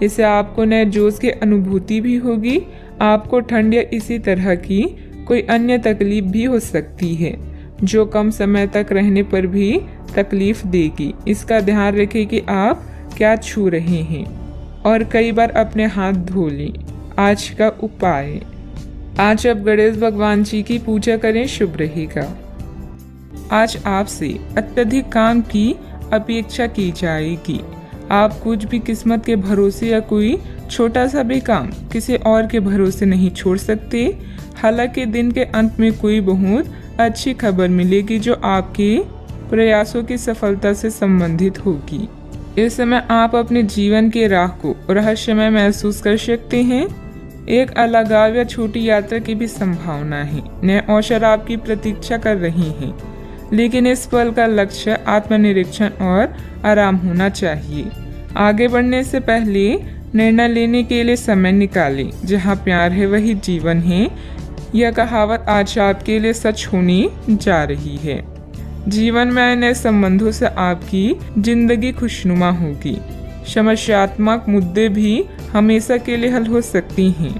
इससे आपको नए जोश की अनुभूति भी होगी। आपको ठंड या इसी तरह की कोई अन्य तकलीफ भी हो सकती है, जो कम समय तक रहने पर भी तकलीफ देगी। इसका ध्यान रखें कि आप क्या छू रहे हैं और कई बार अपने हाथ धो लें। आज का उपाय, आज आप गणेश भगवान जी की पूजा करें, शुभ रहेगा। आज आपसे अत्यधिक काम की अपेक्षा की जाएगी। आप कुछ भी किस्मत के भरोसे या कोई छोटा सा भी काम किसी और के भरोसे नहीं छोड़ सकते। हालांकि दिन के अंत में कोई बहुत अच्छी खबर मिलेगी जो आपके प्रयासों की सफलता से संबंधित होगी। इस समय आप अपने जीवन के राह को रहस्यमय महसूस कर सकते हैं। एक अलगाव या छोटी यात्रा की भी संभावना है। नए अवसर आपकी प्रतीक्षा कर रहे हैं, लेकिन इस पल का लक्ष्य आत्मनिरीक्षण और आराम होना चाहिए। आगे बढ़ने से पहले निर्णय लेने के लिए समय निकालें। जहाँ प्यार है वही जीवन है। यह कहावत आज आपके लिए सच होने जा रही है। जीवन में आए नए संबंधों से आपकी जिंदगी खुशनुमा होगी। समस्यात्मक मुद्दे भी हमेशा के लिए हल हो सकती हैं।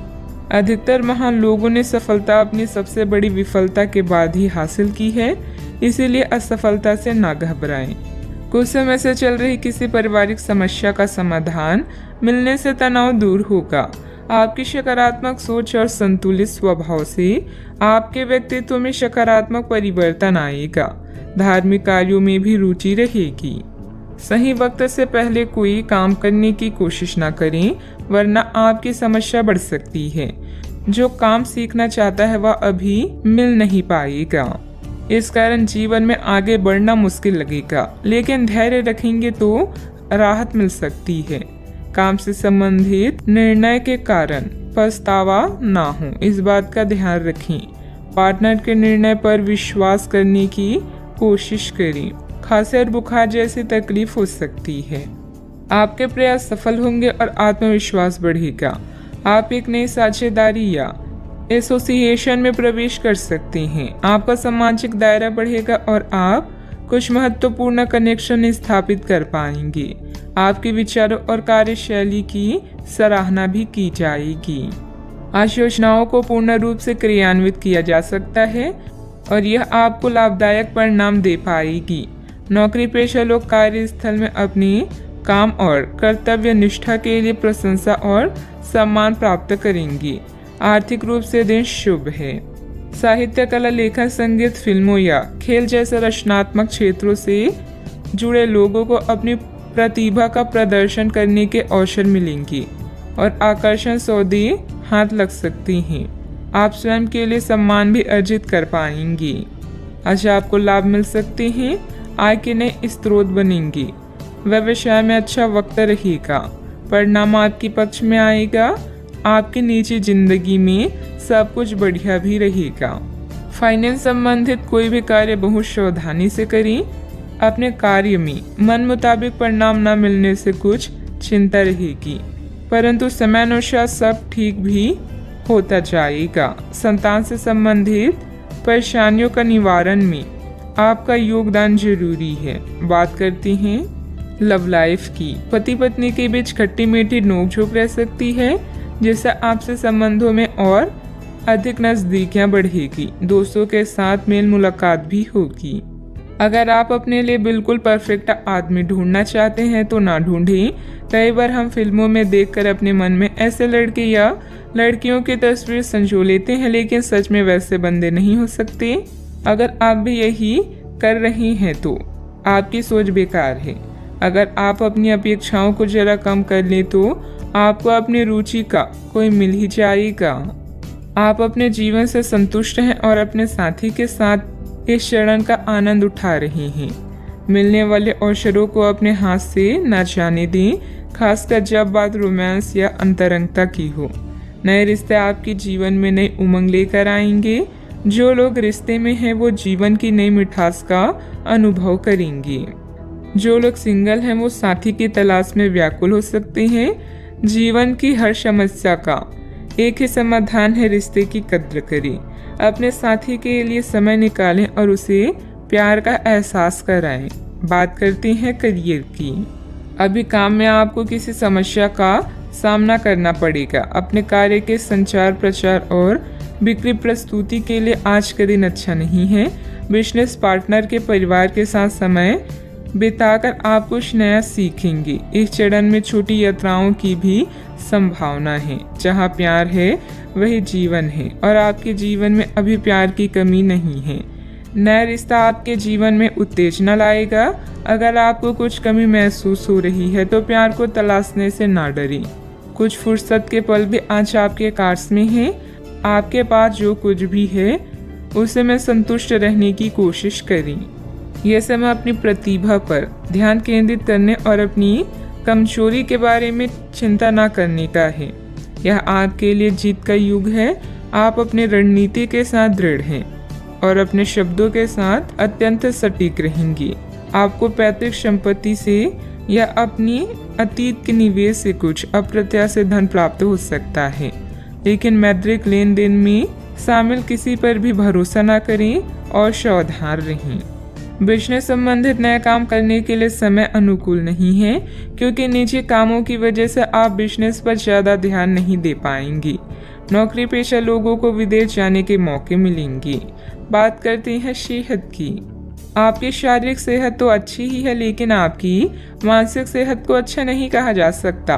अधिकतर महान लोगों ने सफलता अपनी सबसे बड़ी विफलता के बाद ही हासिल की है, इसीलिए असफलता से ना घबराएं। कुछ समय से चल रही किसी पारिवारिक समस्या का समाधान मिलने से तनाव दूर होगा। आपकी सकारात्मक सोच और संतुलित स्वभाव से आपके व्यक्तित्व में सकारात्मक परिवर्तन आएगा। धार्मिक कार्यों में भी रुचि रहेगी। सही वक्त से पहले कोई काम करने की कोशिश ना करें, वरना आपकी समस्या बढ़ सकती है। जो काम सीखना चाहता है वह अभी मिल नहीं पाएगा। इस कारण जीवन में आगे बढ़ना मुश्किल लगेगा, लेकिन धैर्य रखेंगे तो राहत मिल सकती है। काम से संबंधित निर्णय के कारण पछतावा ना हो, इस बात का ध्यान रखें। पार्टनर के निर्णय पर विश्वास करने की कोशिश करें। खांसी और बुखार जैसी तकलीफ हो सकती है। आपके प्रयास सफल होंगे और आत्मविश्वास बढ़ेगा। आप एक नई साझेदारी या एसोसिएशन में प्रवेश कर सकते हैं। आपका सामाजिक दायरा बढ़ेगा और आप कुछ महत्वपूर्ण कनेक्शन स्थापित कर पाएंगे। आपके विचारों और कार्यशैली की सराहना भी की जाएगी। आज योजनाओं को पूर्ण रूप से क्रियान्वित किया जा सकता है और यह आपको लाभदायक परिणाम दे पाएगी। नौकरी पेशा लोग कार्यस्थल में अपने काम और कर्तव्य निष्ठा के लिए प्रशंसा और सम्मान प्राप्त करेंगे। आर्थिक रूप से दिन शुभ है। साहित्य, कला, लेखन, संगीत, फिल्मों या खेल जैसे रचनात्मक क्षेत्रों से जुड़े लोगों को अपनी प्रतिभा का प्रदर्शन करने के अवसर मिलेंगे और आकर्षण सौदे हाथ लग सकती हैं। आप स्वयं के लिए सम्मान भी अर्जित कर पाएंगे। आज आपको लाभ मिल सकते हैं। आय के नए स्रोत बनेंगे। व्यवसाय में अच्छा वक्त रहेगा। परिणाम आपके पक्ष में आएगा। आपकी निजी जिंदगी में सब कुछ बढ़िया भी रहेगा। फाइनेंस संबंधित कोई भी कार्य बहुत सावधानी से करें। अपने कार्य में मन मुताबिक परिणाम न मिलने से कुछ चिंता रहेगी, परंतु समयानुसार सब ठीक भी होता जाएगा। संतान से संबंधित परेशानियों का निवारण में आपका योगदान जरूरी है। बात करते हैं लव लाइफ की। पति पत्नी के बीच खट्टी मीठी नोकझोंक रह सकती है, जिससे आपसे संबंधों में और अधिक नजदीकियां बढ़ेगी। दोस्तों के साथ मेल मुलाकात भी होगी। अगर आप अपने लिए बिल्कुल परफेक्ट आदमी ढूंढना चाहते हैं तो ना ढूंढें। कई बार हम फिल्मों में देखकर अपने मन में ऐसे लड़के या लड़कियों की तस्वीर संजो लेते हैं, लेकिन सच में वैसे बंदे नहीं हो सकते। अगर आप भी यही कर रही हैं तो आपकी सोच बेकार है। अगर आप अपनी अपेक्षाओं को जरा कम कर लें तो आपको अपनी रुचि का कोई मिल ही जाएगा। आप अपने जीवन से संतुष्ट हैं और अपने साथी के साथ इस क्षण का आनंद उठा रहे हैं। मिलने वाले अवसरों को अपने हाथ से न जाने दें, खासकर जब बात रोमांस या अंतरंगता की हो। नए रिश्ते आपके जीवन में नई उमंग लेकर आएंगे। जो लोग रिश्ते में हैं वो जीवन की नई मिठास का अनुभव करेंगे। जो लोग सिंगल हैं वो साथी की तलाश में व्याकुल हो सकते हैं। जीवन की हर समस्या का एक ही समाधान है, रिश्ते की कद्र करें। अपने साथी के लिए समय निकालें और उसे प्यार का एहसास कराएं। बात करते हैं करियर की। अभी काम में आपको किसी समस्या का सामना करना पड़ेगा। अपने कार्य के संचार, प्रचार और बिक्री प्रस्तुति के लिए आज का दिन अच्छा नहीं है। बिजनेस पार्टनर के परिवार के साथ समय बिताकर आप कुछ नया सीखेंगे। इस चरण में छोटी यात्राओं की भी संभावना है। जहाँ प्यार है वही जीवन है और आपके जीवन में अभी प्यार की कमी नहीं है। नया रिश्ता आपके जीवन में उत्तेजना लाएगा। अगर आपको कुछ कमी महसूस हो रही है तो प्यार को तलाशने से ना डरें। कुछ फुर्सत के पल भी आज आपके कार्स में हैं। आपके पास जो कुछ भी है उसे में संतुष्ट रहने की कोशिश करें। यह समय अपनी प्रतिभा पर ध्यान केंद्रित करने और अपनी कमजोरी के बारे में चिंता न करने का है। यह आपके लिए जीत का युग है। आप अपनी रणनीति के साथ दृढ़ हैं और अपने शब्दों के साथ अत्यंत सटीक रहेंगे। आपको पैतृक संपत्ति से या अपनी अतीत के निवेश से कुछ अप्रत्याशित धन प्राप्त हो सकता है, लेकिन मौद्रिक लेन देन में शामिल किसी पर भी भरोसा न करें और सावधान रहें। बिजनेस संबंधित नया काम करने के लिए समय अनुकूल नहीं है, क्योंकि निजी कामों की वजह से आप बिजनेस पर ज़्यादा ध्यान नहीं दे पाएंगी। नौकरी पेशा लोगों को विदेश जाने के मौके मिलेंगे। बात करते हैं सेहत की। आपकी शारीरिक सेहत तो अच्छी ही है, लेकिन आपकी मानसिक सेहत को अच्छा नहीं कहा जा सकता।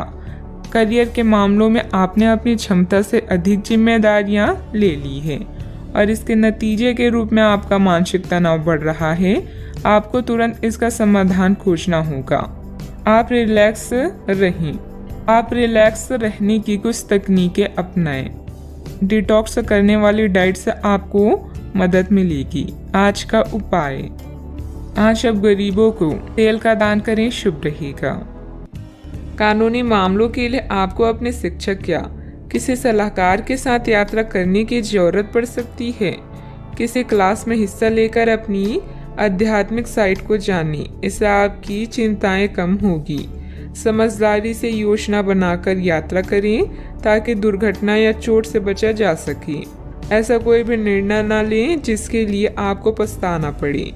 करियर के मामलों में आपने अपनी क्षमता से अधिक जिम्मेदारियां ले ली है और इसके नतीजे के रूप में आपका मानसिक तनाव बढ़ रहा है। आपको तुरंत इसका समाधान खोजना होगा। आप रिलैक्स रहें। आप रिलैक्स रहने की कुछ तकनीकें अपनाएं। डिटॉक्स करने वाली डाइट से आपको मदद मिलेगी। आज का उपाय, आज अब गरीबों को तेल का दान करें, शुभ रहेगा। कानूनी मामलों के लिए आपको अपने शिक्षक या किसी सलाहकार के साथ यात्रा करने की जरूरत पड़ सकती है। किसी क्लास में हिस्सा लेकर अपनी आध्यात्मिक साइट को जानें, इससे आपकी चिंताएं कम होगी। समझदारी से योजना बनाकर यात्रा करें ताकि दुर्घटना या चोट से बचा जा सके। ऐसा कोई भी निर्णय न लें जिसके लिए आपको पछताना पड़े,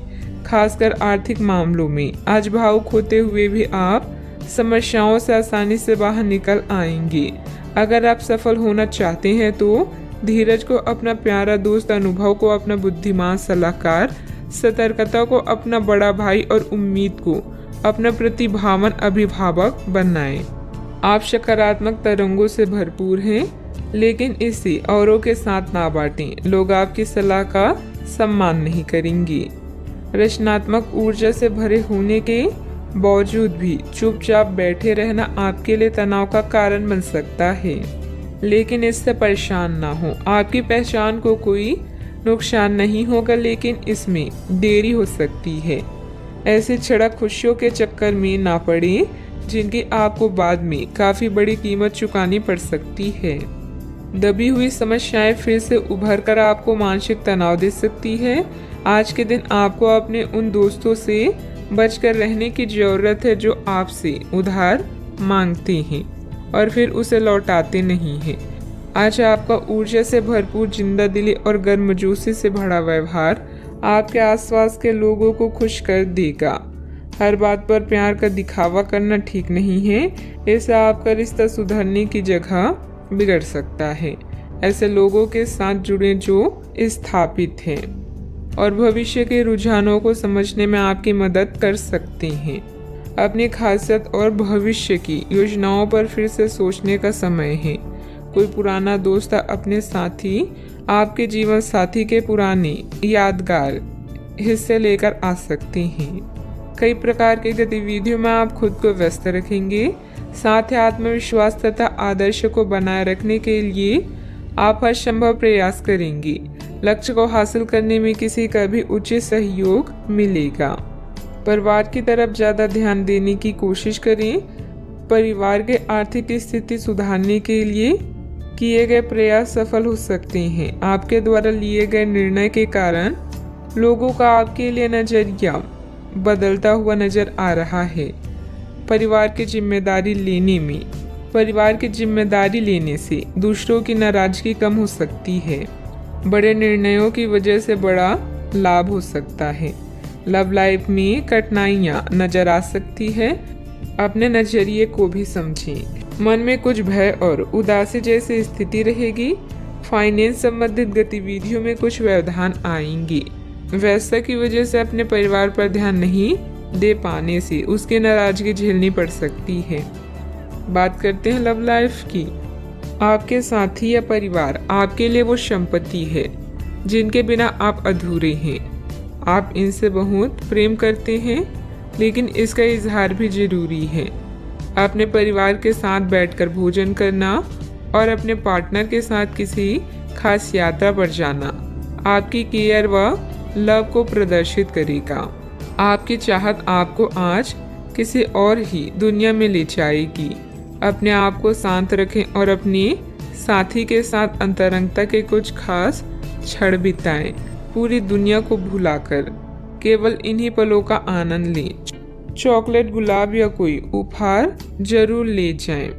खासकर आर्थिक मामलों में। आज भावुक होते हुए भी आप समस्याओं से आसानी से बाहर निकल आएंगे। अगर आप सफल होना चाहते हैं तो धीरज को अपना प्यारा दोस्त, अनुभव को अपना बुद्धिमान सलाहकार, सतर्कता को अपना बड़ा भाई और उम्मीद को अपना प्रतिभावान अभिभावक बनाएं। आप सकारात्मक तरंगों से भरपूर हैं, लेकिन इसे औरों के साथ ना बांटें। लोग आपकी सलाह का सम्मान नहीं करेंगे। रचनात्मक ऊर्जा से भरे होने के बावजूद भी चुपचाप बैठे रहना आपके लिए तनाव का कारण बन सकता है, लेकिन इससे परेशान ना हो। आपकी पहचान को कोई नुकसान नहीं होगा, लेकिन इसमें देरी हो सकती है। ऐसे क्षणिक खुशियों के चक्कर में ना पड़े जिनकी आपको बाद में काफी बड़ी कीमत चुकानी पड़ सकती है। दबी हुई समस्याएं फिर से उभर कर आपको मानसिक तनाव दे सकती है। आज के दिन आपको अपने उन दोस्तों से बचकर रहने की जरूरत है जो आपसे उधार मांगते हैं और फिर उसे लौटाते नहीं हैं। आज आपका ऊर्जा से भरपूर, जिंदा दिली और गर्मजोशी से भरा व्यवहार आपके आसपास के लोगों को खुश कर देगा। हर बात पर प्यार का दिखावा करना ठीक नहीं है, इससे आपका रिश्ता सुधरने की जगह बिगड़ सकता है। ऐसे लोगों के साथ जुड़े जो स्थापित हैं और भविष्य के रुझानों को समझने में आपकी मदद कर सकते हैं। अपनी खासियत और भविष्य की योजनाओं पर फिर से सोचने का समय है। कोई पुराना दोस्त अपने साथी आपके जीवन साथी के पुराने यादगार हिस्से लेकर आ सकते हैं। कई प्रकार की गतिविधियों में आप खुद को व्यस्त रखेंगे। साथ ही आत्मविश्वास तथा आदर्श को बनाए रखने के लिए आप हर संभव प्रयास करेंगे। लक्ष्य को हासिल करने में किसी का भी उचित सहयोग मिलेगा। परिवार की तरफ ज्यादा ध्यान देने की कोशिश करें। परिवार के आर्थिक स्थिति सुधारने के लिए किए गए प्रयास सफल हो सकते हैं। आपके द्वारा लिए गए निर्णय के कारण लोगों का आपके लिए नजरिया बदलता हुआ नजर आ रहा है। परिवार की जिम्मेदारी लेने से दूसरों की नाराजगी कम हो सकती है। बड़े निर्णयों की वजह से बड़ा लाभ हो सकता है। लव लाइफ में कठिनाइयां नजर आ सकती है। अपने नजरिए को भी समझें। मन में कुछ भय और उदासी जैसी स्थिति रहेगी। फाइनेंस संबंधित गतिविधियों में कुछ व्यवधान आएंगे। व्यस्तता की वजह से अपने परिवार पर ध्यान नहीं दे पाने से उसकी नाराजगी झेलनी पड़ सकती है। बात करते हैं लव लाइफ की। आपके साथी या परिवार आपके लिए वो संपत्ति है जिनके बिना आप अधूरे हैं। आप इनसे बहुत प्रेम करते हैं, लेकिन इसका इजहार भी जरूरी है। अपने परिवार के साथ बैठकर भोजन करना और अपने पार्टनर के साथ किसी खास यात्रा पर जाना आपकी केयर व लव को प्रदर्शित करेगा। आपकी चाहत आपको आज किसी और ही दुनिया में ले जाएगी। अपने आप को शांत रखें और अपने साथी के साथ अंतरंगता के कुछ खास क्षण बिताएं। पूरी दुनिया को भुलाकर केवल इन्हीं पलों का आनंद लें। चॉकलेट, गुलाब या कोई उपहार जरूर ले जाएं,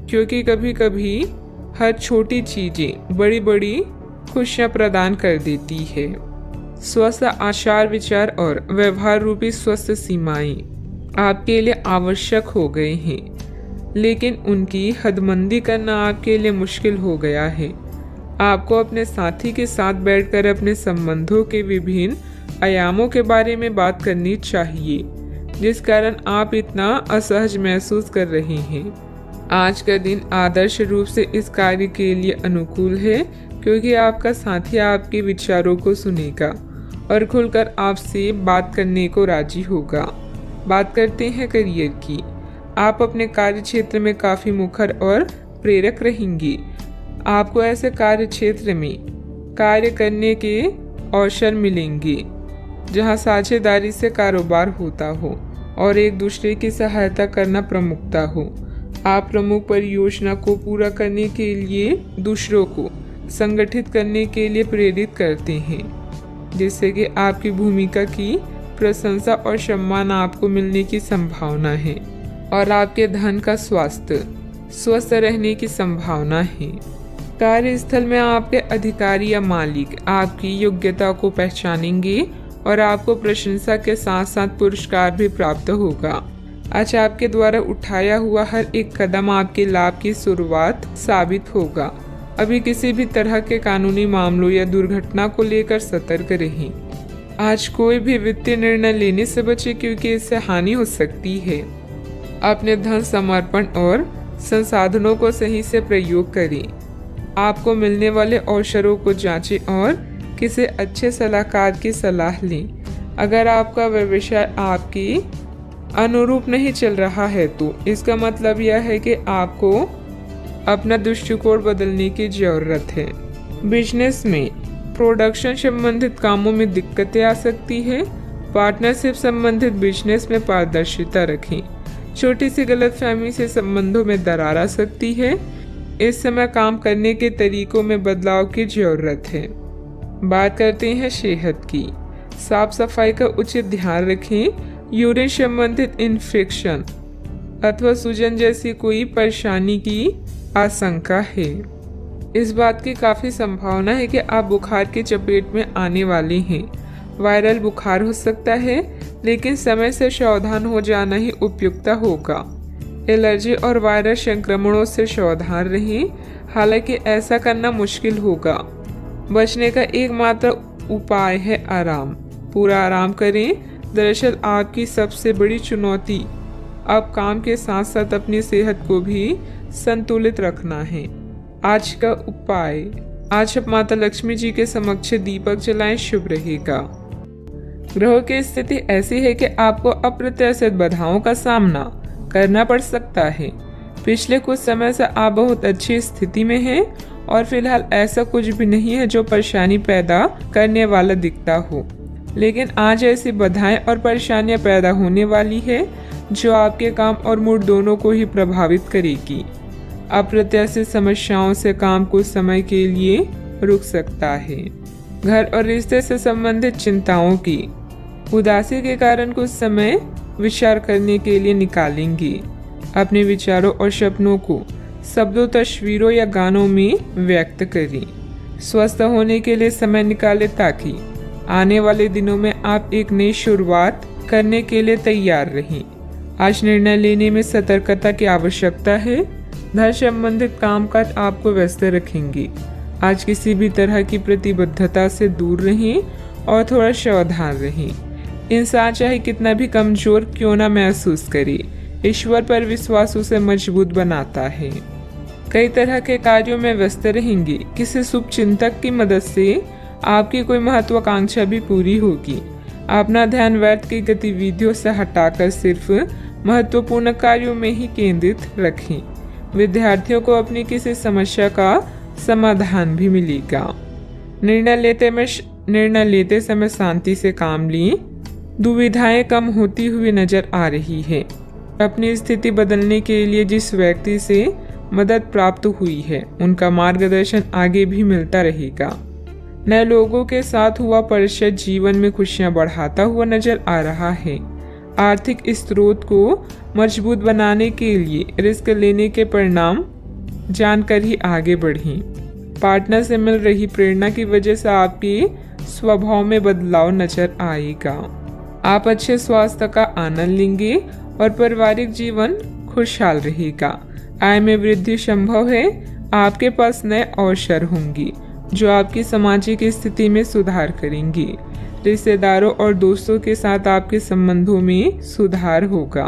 क्योंकि कभी कभी हर छोटी चीजें बड़ी बड़ी खुशियां प्रदान कर देती है। स्वस्थ आचार विचार और व्यवहार रूपी स्वस्थ सीमाएं आपके लिए आवश्यक हो गए हैं, लेकिन उनकी हदबंदी करना आपके लिए मुश्किल हो गया है। आपको अपने साथी के साथ बैठकर अपने संबंधों के विभिन्न आयामों के बारे में बात करनी चाहिए, जिस कारण आप इतना असहज महसूस कर रहे हैं। आज का दिन आदर्श रूप से इस कार्य के लिए अनुकूल है, क्योंकि आपका साथी आपके विचारों को सुनेगा और खुलकर आपसे बात करने को राजी होगा। बात करते हैं करियर की। आप अपने कार्य क्षेत्र में काफी मुखर और प्रेरक रहेंगे। आपको ऐसे कार्य क्षेत्र में कार्य करने के अवसर मिलेंगे जहां साझेदारी से कारोबार होता हो और एक दूसरे की सहायता करना प्रमुखता हो। आप प्रमुख परियोजना को पूरा करने के लिए दूसरों को संगठित करने के लिए प्रेरित करते हैं, जिससे कि आपकी भूमिका की प्रशंसा और सम्मान आपको मिलने की संभावना है और आपके धन का स्वास्थ्य स्वस्थ रहने की संभावना है। कार्यस्थल में आपके अधिकारी या मालिक आपकी योग्यता को पहचानेंगे और आपको प्रशंसा के साथ साथ पुरस्कार भी प्राप्त होगा। आज आपके द्वारा उठाया हुआ हर एक कदम आपके लाभ की शुरुआत साबित होगा। अभी किसी भी तरह के कानूनी मामलों या दुर्घटना को लेकर सतर्क रहें। आज कोई भी वित्तीय निर्णय लेने से बचे, क्योंकि इससे हानि हो सकती है। अपने धन समर्पण और संसाधनों को सही से प्रयोग करें। आपको मिलने वाले अवसरों को जांचें और किसी अच्छे सलाहकार की सलाह लें। अगर आपका व्यवसाय आपके अनुरूप नहीं चल रहा है तो इसका मतलब यह है कि आपको अपना दृष्टिकोण बदलने की जरूरत है। बिजनेस में प्रोडक्शन संबंधित कामों में दिक्कतें आ सकती है। पार्टनरशिप संबंधित बिजनेस में पारदर्शिता रखें। छोटी सी गलतफहमी से संबंधों में दरार आ सकती है। इस समय काम करने के तरीकों में बदलाव की जरूरत है। बात करते हैं सेहत की। साफ सफाई का उचित ध्यान रखें। यूरिन संबंधित इन्फेक्शन अथवा सूजन जैसी कोई परेशानी की आशंका है। इस बात की काफी संभावना है कि आप बुखार की चपेट में आने वाले हैं। वायरल बुखार हो सकता है, लेकिन समय से सावधान हो जाना ही उपयुक्त होगा। एलर्जी और वायरस संक्रमणों से सावधान रहें, हालांकि ऐसा करना मुश्किल होगा। बचने का एकमात्र उपाय है आराम। पूरा आराम करें। दरअसल आपकी सबसे बड़ी चुनौती अब काम के साथ साथ अपनी सेहत को भी संतुलित रखना है। आज का उपाय, आज आप माता लक्ष्मी जी के समक्ष दीपक जलाएं, शुभ रहेगा। ग्रहों की स्थिति ऐसी है कि आपको अप्रत्याशित बाधाओं का सामना करना पड़ सकता है। पिछले कुछ समय से आप बहुत अच्छी स्थिति में हैं और फिलहाल ऐसा कुछ भी नहीं है जो परेशानी पैदा करने वाला दिखता हो, लेकिन आज ऐसी बाधाएं और परेशानियां पैदा होने वाली है जो आपके काम और मूड दोनों को ही प्रभावित करेगी। अप्रत्याशित समस्याओं से काम कुछ समय के लिए रुक सकता है। घर और रिश्ते से संबंधित चिंताओं की उदासी के कारण कुछ समय विचार करने के लिए निकालेंगे। अपने विचारों और सपनों को शब्दों, तस्वीरों या गानों में व्यक्त करें। स्वस्थ होने के लिए समय निकालें ताकि आने वाले दिनों में आप एक नई शुरुआत करने के लिए तैयार रहें। आज निर्णय लेने में सतर्कता की आवश्यकता है। धन संबंधित कामकाज आपको व्यस्त रखेंगे। आज किसी भी तरह की प्रतिबद्धता से दूर रहें और थोड़ा सावधान रहें। इंसान चाहे कितना भी कमजोर क्यों ना महसूस करे, ईश्वर पर विश्वास उसे मजबूत बनाता है। कई तरह के कार्यों में व्यस्त रहेंगे। किसी शुभ चिंतक की मदद से आपकी कोई महत्वाकांक्षा भी पूरी होगी। अपना ध्यान व्यर्थ की गतिविधियों से हटाकर सिर्फ महत्वपूर्ण कार्यों में ही केंद्रित रखें। विद्यार्थियों को अपनी किसी समस्या का समाधान भी मिलेगा। निर्णय लेते समय शांति से काम लें। दुविधाएं कम होती हुई नजर आ रही है। अपनी स्थिति बदलने के लिए जिस व्यक्ति से मदद प्राप्त हुई है उनका मार्गदर्शन आगे भी मिलता रहेगा। नए लोगों के साथ हुआ परिचय जीवन में खुशियां बढ़ाता हुआ नजर आ रहा है। आर्थिक स्रोत को मजबूत बनाने के लिए रिस्क लेने के परिणाम जानकर ही आगे बढ़ें। पार्टनर से मिल रही प्रेरणा की वजह से आपकी स्वभाव में बदलाव नजर आएगा। आप अच्छे स्वास्थ्य का आनंद लेंगे और पारिवारिक जीवन खुशहाल रहेगा। आय में वृद्धि संभव है। आपके पास नए अवसर होंगे जो आपकी सामाजिक स्थिति में सुधार करेंगे। रिश्तेदारों और दोस्तों के साथ आपके संबंधों में सुधार होगा।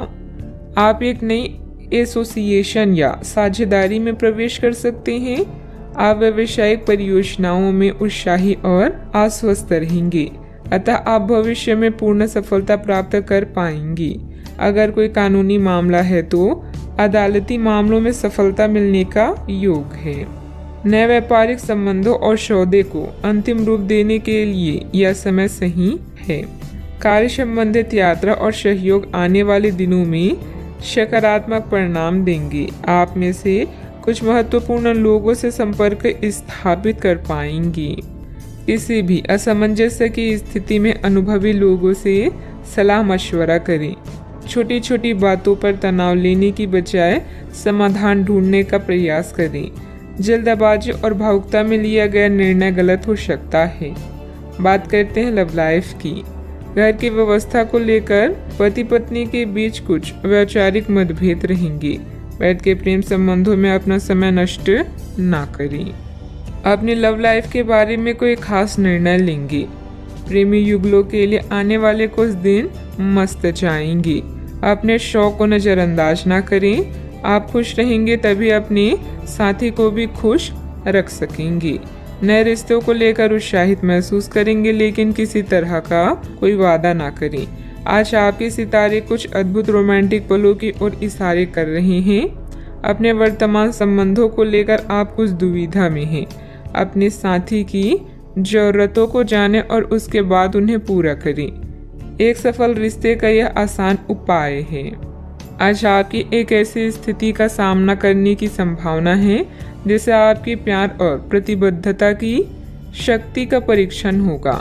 आप एक नई एसोसिएशन या साझेदारी में प्रवेश कर सकते हैं। आप व्यावसायिक परियोजनाओं में उत्साही और आश्वस्त रहेंगे, अतः आप भविष्य में पूर्ण सफलता प्राप्त कर पाएंगे। अगर कोई कानूनी मामला है तो अदालती मामलों में सफलता मिलने का योग है। नए व्यापारिक संबंधों और सौदे को अंतिम रूप देने के लिए यह समय सही है। कार्य संबंधित यात्रा और सहयोग आने वाले दिनों में सकारात्मक परिणाम देंगे। आप में से कुछ महत्वपूर्ण लोगों से संपर्क स्थापित कर पाएंगे। किसी भी असमंजस्य की स्थिति में अनुभवी लोगों से सलाह मशवरा करें। छोटी छोटी बातों पर तनाव लेने की बजाय समाधान ढूंढने का प्रयास करें। जल्दबाजी और भावुकता में लिया गया निर्णय गलत हो सकता है। बात करते हैं लव लाइफ की। घर की व्यवस्था को लेकर पति पत्नी के बीच कुछ वैचारिक मतभेद रहेंगे। वैध के प्रेम संबंधों में अपना समय नष्ट ना करें। अपनी लव लाइफ के बारे में कोई खास निर्णय लेंगे। प्रेमी युगलों के लिए आने वाले कुछ दिन मस्त जाएंगे। अपने शौक को नजरअंदाज ना करें। आप खुश रहेंगे तभी अपने साथी को भी खुश रख सकेंगे। नए रिश्तों को लेकर उत्साहित महसूस करेंगे, लेकिन किसी तरह का कोई वादा ना करें। आज आपके सितारे कुछ अद्भुत रोमांटिक पलों की ओर इशारे कर रहे हैं। अपने वर्तमान संबंधों को लेकर आप कुछ दुविधा में हैं। अपने साथी की जरूरतों को जानें और उसके बाद उन्हें पूरा करें। एक सफल रिश्ते का यह आसान उपाय है। आज आपकी एक ऐसी स्थिति का सामना करने की संभावना है जिसे आपकी प्यार और प्रतिबद्धता की शक्ति का परीक्षण होगा।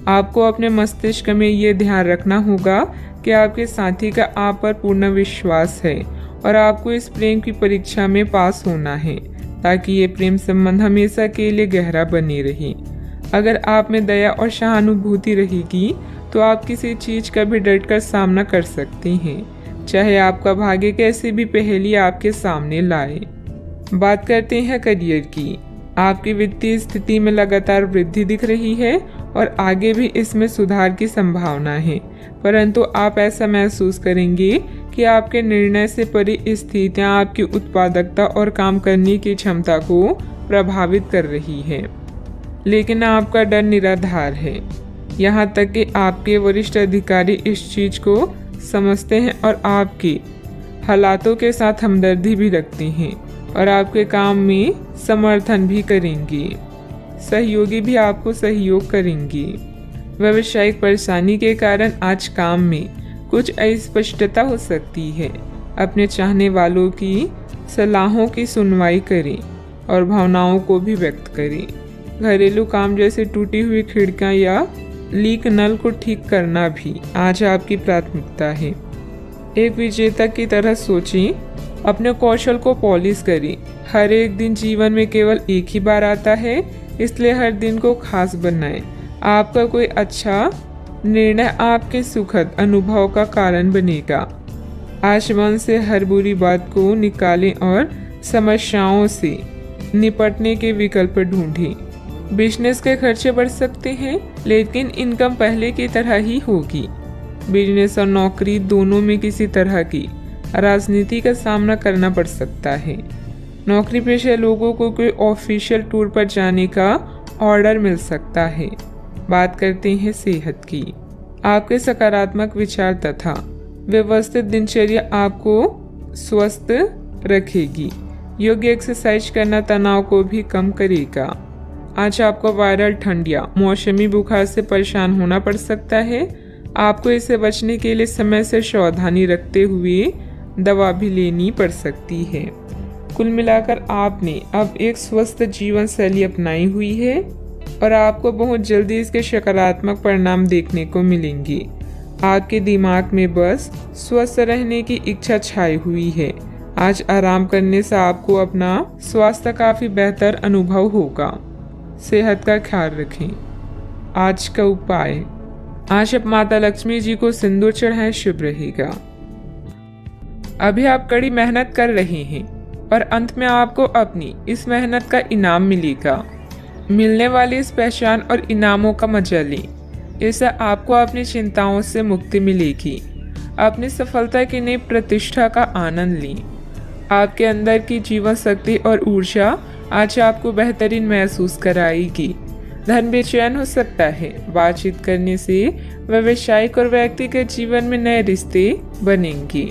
आपको अपने मस्तिष्क में ये ध्यान रखना होगा कि आपके साथी का आप पर पूर्ण विश्वास है और आपको इस प्रेम की परीक्षा में पास होना है ताकि ये प्रेम संबंध हमेशा के लिए गहरा बने रहे। अगर आप में दया और सहानुभूति रहेगी तो आप किसी चीज का भी डटकर सामना कर सकते हैं, चाहे आपका भाग्य कैसे भी पहेली आपके सामने लाए। बात करते हैं करियर की। आपकी वित्तीय स्थिति में लगातार वृद्धि दिख रही है और आगे भी इसमें सुधार की संभावना है, परंतु आप ऐसा महसूस करेंगे कि आपके निर्णय से परी स्थितियां आपकी उत्पादकता और काम करने की क्षमता को प्रभावित कर रही है। लेकिन आपका डर निराधार है। यहाँ तक कि आपके वरिष्ठ अधिकारी इस चीज को समझते हैं और आपके हालातों के साथ हमदर्दी भी रखते हैं और आपके काम में समर्थन भी करेंगे। सहयोगी भी आपको सहयोग करेंगे। व्यावसायिक परेशानी के कारण आज काम में कुछ अस्पष्टता हो सकती है। अपने चाहने वालों की सलाहों की सुनवाई करें और भावनाओं को भी व्यक्त करें। घरेलू काम जैसे टूटी हुई खिड़कियां या लीक नल को ठीक करना भी आज आपकी प्राथमिकता है। एक विजेता की तरह सोचें। अपने कौशल को पॉलिश करें। हर एक दिन जीवन में केवल एक ही बार आता है, इसलिए हर दिन को खास बनाएं। आपका कोई अच्छा निर्णय आपके सुखद अनुभव का कारण बनेगा। आज मन से हर बुरी बात को निकालें और समस्याओं से निपटने के विकल्प ढूंढें। बिजनेस के खर्चे बढ़ सकते हैं, लेकिन इनकम पहले की तरह ही होगी। बिजनेस और नौकरी दोनों में किसी तरह की राजनीति का सामना करना पड़ सकता है। नौकरी पेशा लोगों को कोई ऑफिशियल टूर पर जाने का ऑर्डर मिल सकता है। बात करते हैं सेहत की। आपके सकारात्मक विचार तथा व्यवस्थित दिनचर्या आपको स्वस्थ रखेगी। योग्य एक्सरसाइज करना तनाव को भी कम करेगा। आज आपको वायरल ठंड या मौसमी बुखार से परेशान होना पड़ सकता है। आपको इससे बचने के लिए समय से सावधानी रखते हुए दवा भी लेनी पड़ सकती है। कुल मिलाकर आपने अब एक स्वस्थ जीवन शैली अपनाई हुई है और आपको बहुत जल्दी इसके सकारात्मक परिणाम देखने को मिलेंगे। आपके दिमाग में बस स्वस्थ रहने की इच्छा छाई हुई है। आज आराम करने से आपको अपना स्वास्थ्य काफी बेहतर अनुभव होगा। सेहत का ख्याल रखें। आज का उपाय, आज आप माता लक्ष्मी जी को सिंदूर चढ़ाएं, शुभ रहेगा। अभी आप कड़ी मेहनत कर रहे हैं और अंत में आपको अपनी इस मेहनत का इनाम मिलेगा। मिलने वाली इस पहचान और इनामों का मजा लें, इससे आपको अपनी चिंताओं से मुक्ति मिलेगी। अपनी सफलता की नई प्रतिष्ठा का आनंद लें। आपके अंदर की जीवन शक्ति और ऊर्जा आज आपको बेहतरीन महसूस कराएगी। धन बेचैन हो सकता है। बातचीत करने से व्यावसायिक और व्यक्तिगत जीवन में नए रिश्ते बनेंगे।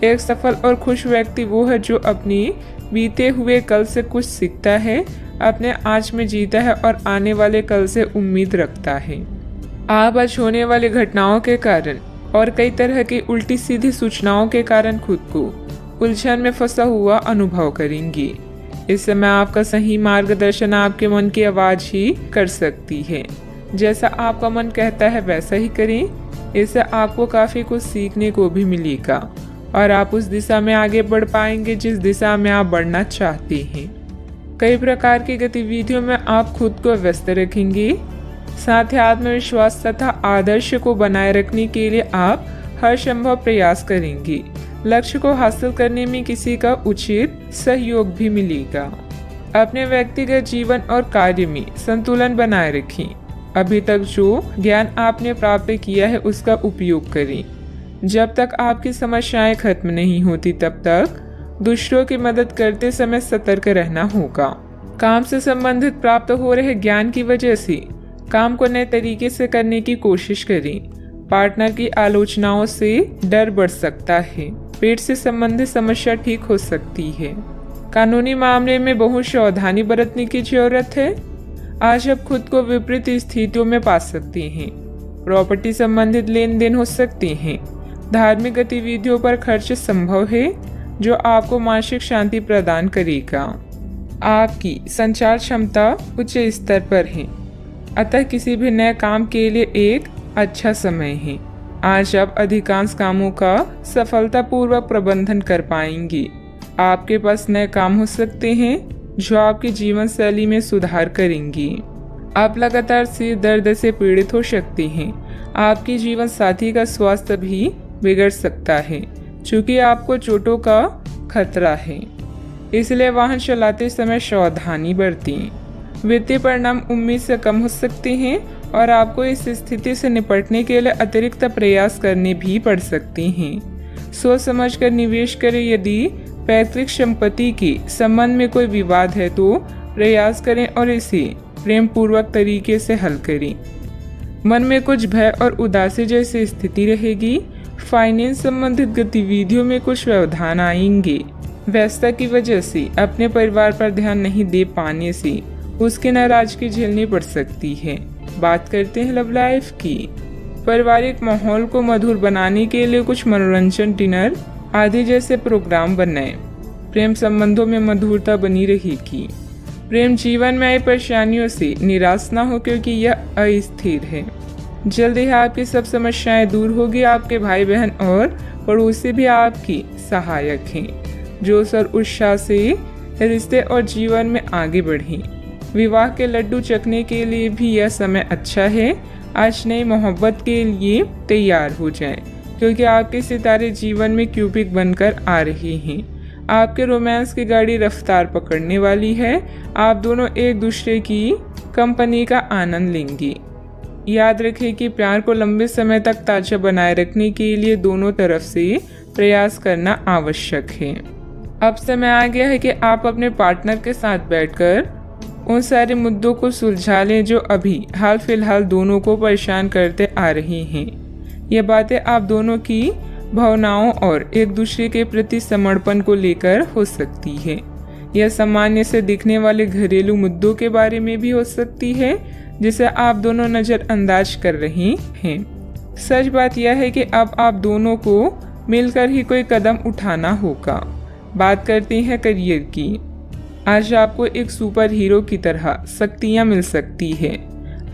एक सफल और खुश व्यक्ति वो है जो अपनी बीते हुए कल से कुछ सीखता है, अपने आज में जीता है और आने वाले कल से उम्मीद रखता है। आप आज होने वाली घटनाओं के कारण और कई तरह की उल्टी सीधी सूचनाओं के कारण खुद को उलझन में फंसा हुआ अनुभव करेंगे। इस समय आपका सही मार्गदर्शन आपके मन की आवाज ही कर सकती है। जैसा आपका मन कहता है वैसा ही करें। इससे आपको काफी कुछ सीखने को भी मिलेगा और आप उस दिशा में आगे बढ़ पाएंगे जिस दिशा में आप बढ़ना चाहते हैं। कई प्रकार की गतिविधियों में आप खुद को व्यस्त रखेंगे। साथ ही आत्मविश्वास तथा आदर्श को बनाए रखने के लिए आप हर संभव प्रयास करेंगे। लक्ष्य को हासिल करने में किसी का उचित सहयोग भी मिलेगा। अपने व्यक्तिगत जीवन और कार्य में संतुलन बनाए रखें। अभी तक जो ज्ञान आपने प्राप्त किया है उसका उपयोग करें। जब तक आपकी समस्याएं खत्म नहीं होती तब तक दूसरों की मदद करते समय सतर्क रहना होगा। काम से संबंधित प्राप्त हो रहे ज्ञान की वजह से काम को नए तरीके से करने की कोशिश करें। पार्टनर की आलोचनाओं से डर बढ़ सकता है। पेट से संबंधित समस्या ठीक हो सकती है। कानूनी मामले में बहुत सावधानी बरतने की जरूरत है। आज आप खुद को विपरीत स्थितियों में पा सकते हैं। प्रॉपर्टी संबंधित लेन देन हो सकते हैं। धार्मिक गतिविधियों पर खर्च संभव है जो आपको मानसिक शांति प्रदान करेगा। आपकी संचार क्षमता उच्च स्तर पर है, अतः किसी भी नए काम के लिए एक अच्छा समय है। आज आप अधिकांश कामों का सफलतापूर्वक प्रबंधन कर पाएंगे। आपके पास नए काम हो सकते हैं जो आपकी जीवन शैली में सुधार करेंगे। आप लगातार सिर दर्द से पीड़ित हो सकते हैं। आपकी जीवन साथी का स्वास्थ्य भी बिगड़ सकता है क्योंकि आपको चोटों का खतरा है, इसलिए वाहन चलाते समय सावधानी बरतें। वित्तीय परिणाम उम्मीद से कम हो सकते हैं और आपको इस स्थिति से निपटने के लिए अतिरिक्त प्रयास करने भी पड़ सकते हैं। सोच समझ कर निवेश करें। यदि पैतृक संपत्ति के संबंध में कोई विवाद है तो प्रयास करें और इसे प्रेम पूर्वक तरीके से हल करें। मन में कुछ भय और उदासी जैसी स्थिति रहेगी। फाइनेंस संबंधित गतिविधियों में कुछ व्यवधान आएंगे। व्यस्तता की वजह से अपने परिवार पर ध्यान नहीं दे पाने से उसकी नाराजगी झेलनी पड़ सकती है। बात करते हैं लव लाइफ की। पारिवारिक माहौल को मधुर बनाने के लिए कुछ मनोरंजन, डिनर आदि जैसे प्रोग्राम बनाएं। प्रेम संबंधों में मधुरता बनी रहेगी। प्रेम जीवन में आई परेशानियों से निराश न हो क्योंकि यह अस्थिर है। जल्दी ही आपकी सब समस्याएं दूर होगी। आपके भाई बहन और पड़ोसी भी आपकी सहायक हैं। जोश और उत्साह से रिश्ते और जीवन में आगे बढ़ें। विवाह के लड्डू चखने के लिए भी यह समय अच्छा है। आज नई मोहब्बत के लिए तैयार हो जाएं, क्योंकि आपके सितारे जीवन में क्यूपिक बनकर आ रहे हैं। आपके रोमांस की गाड़ी रफ्तार पकड़ने वाली है। आप दोनों एक दूसरे की कंपनी का आनंद लेंगे। याद रखें कि प्यार को लंबे समय तक ताजा बनाए रखने के लिए दोनों तरफ से प्रयास करना आवश्यक है। अब समय आ गया है कि आप अपने पार्टनर के साथ बैठकर उन सारे मुद्दों को सुलझा लें जो अभी हाल फिलहाल दोनों को परेशान करते आ रही हैं। ये बातें आप दोनों की भावनाओं और एक दूसरे के प्रति समर्पण को लेकर हो सकती है। यह सामान्य से दिखने वाले घरेलू मुद्दों के बारे में भी हो सकती है जिसे आप दोनों नजरअंदाज कर रहे हैं। सच बात यह है कि अब आप दोनों को मिलकर ही कोई कदम उठाना होगा। बात करते हैं करियर की। आज आपको एक सुपर हीरो की तरह शक्तियां मिल सकती है।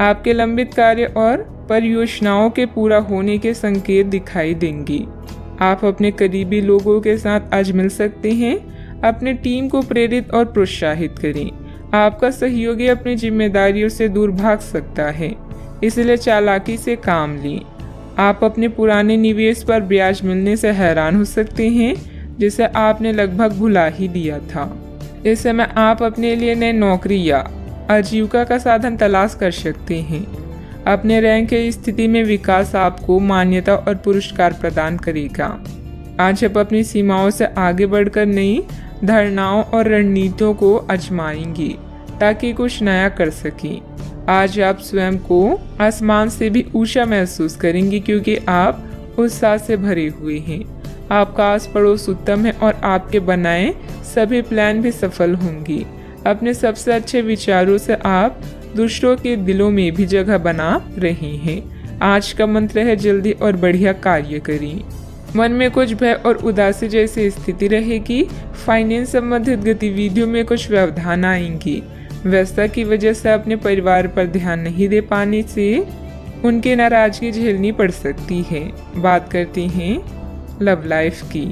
आपके लंबित कार्य और परियोजनाओं के पूरा होने के संकेत दिखाई देंगे। आप अपने करीबी लोगों के साथ आज मिल सकते हैं। अपने टीम को प्रेरित और प्रोत्साहित करें। आपका सहयोगी अपनी जिम्मेदारियों से दूर भाग सकता है इसलिए चालाकी से काम लें। आप अपने पुराने निवेश पर ब्याज मिलने से हैरान हो सकते हैं, जिसे आपने लगभग भुला ही दिया था। इस समय आप अपने लिए नई नौकरी या आजीविका का साधन तलाश कर सकते हैं। अपने रैंक की स्थिति में विकास आपको मान्यता और पुरस्कार प्रदान करेगा। आज आप अपनी सीमाओं से आगे बढ़कर नई धारणाओं और रणनीतियों को आजमाएंगे ताकि कुछ नया कर सकें। आज आप स्वयं को आसमान से भी ऊंचा महसूस करेंगे क्योंकि आप उत्साह से भरे हुए हैं। आपका आस पड़ोस उत्तम है और आपके बनाए सभी प्लान भी सफल होंगे। अपने सबसे अच्छे विचारों से आप दूसरों के दिलों में भी जगह बना रहे हैं। आज का मंत्र है जल्दी और बढ़िया कार्य करें। मन में कुछ भय और उदासी जैसी स्थिति रहेगी। फाइनेंस संबंधित गतिविधियों में कुछ व्यवधान आएंगी। व्यस्तता की वजह से अपने परिवार पर ध्यान नहीं दे पाने से उनकी नाराजगी झेलनी पड़ सकती है। बात करते हैं लव लाइफ की।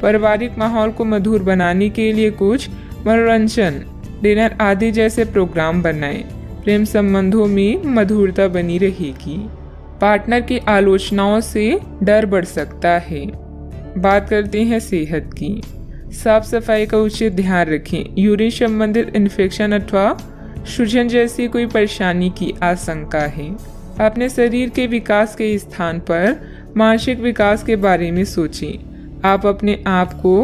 पारिवारिक माहौल को मधुर बनाने के लिए कुछ मनोरंजन, डिनर आदि जैसे प्रोग्राम बनाएं। प्रेम संबंधों में मधुरता बनी रहेगी। पार्टनर की आलोचनाओं से डर बढ़ सकता है। बात करते हैं सेहत की। साफ सफाई का उचित ध्यान रखें। यूरिन संबंधित इन्फेक्शन अथवा सूजन जैसी कोई परेशानी की आशंका है। अपने शरीर के विकास के स्थान पर मानसिक विकास के बारे में सोचें। आप अपने आप को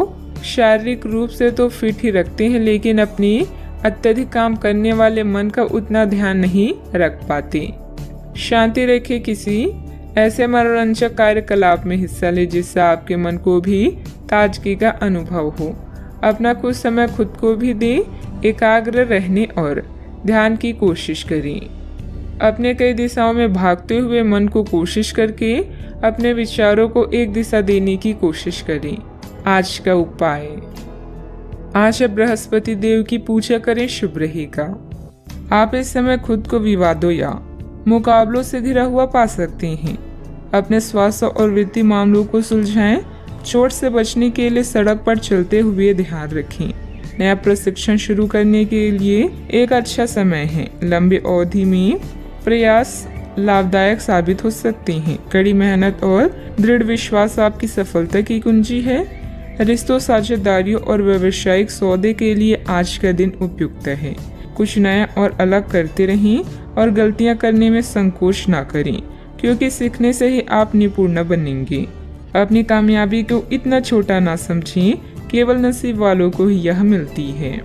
शारीरिक रूप से तो फिट ही रखते हैं, लेकिन अपनी अत्यधिक काम करने वाले मन का उतना ध्यान नहीं रख पाते। शांति रखें। किसी ऐसे मनोरंजक कार्यकलाप में हिस्सा लें जिससे आपके मन को भी ताजगी का अनुभव हो। अपना कुछ समय खुद को भी दें। एकाग्र रहने और ध्यान की कोशिश करें। अपने कई दिशाओं में भागते हुए मन को कोशिश करके अपने विचारों को एक दिशा देने की कोशिश करें। आज का उपाय, आज आप बृहस्पति देव की पूजा करें, शुभ रहेगा। आप इस समय खुद को विवादों या मुकाबलों से घिरा हुआ पा सकते हैं। अपने स्वास्थ्य और वित्तीय मामलों को सुलझाएं। चोट से बचने के लिए सड़क पर चलते हुए ध्यान रखें। नया प्रशिक्षण शुरू करने के लिए एक अच्छा समय है। लंबी अवधि में प्रयास लाभदायक साबित हो सकते हैं। कड़ी मेहनत और दृढ़ विश्वास आपकी सफलता की कुंजी है। रिश्तों, साझेदारियों और व्यावसायिक सौदे के लिए आज का दिन उपयुक्त है। कुछ नया और अलग करते रहें और गलतियां करने में संकोच ना करें, क्योंकि सीखने से ही आप निपुण बनेंगे। अपनी कामयाबी को इतना छोटा ना समझें, केवल नसीब वालों को ही यह मिलती है।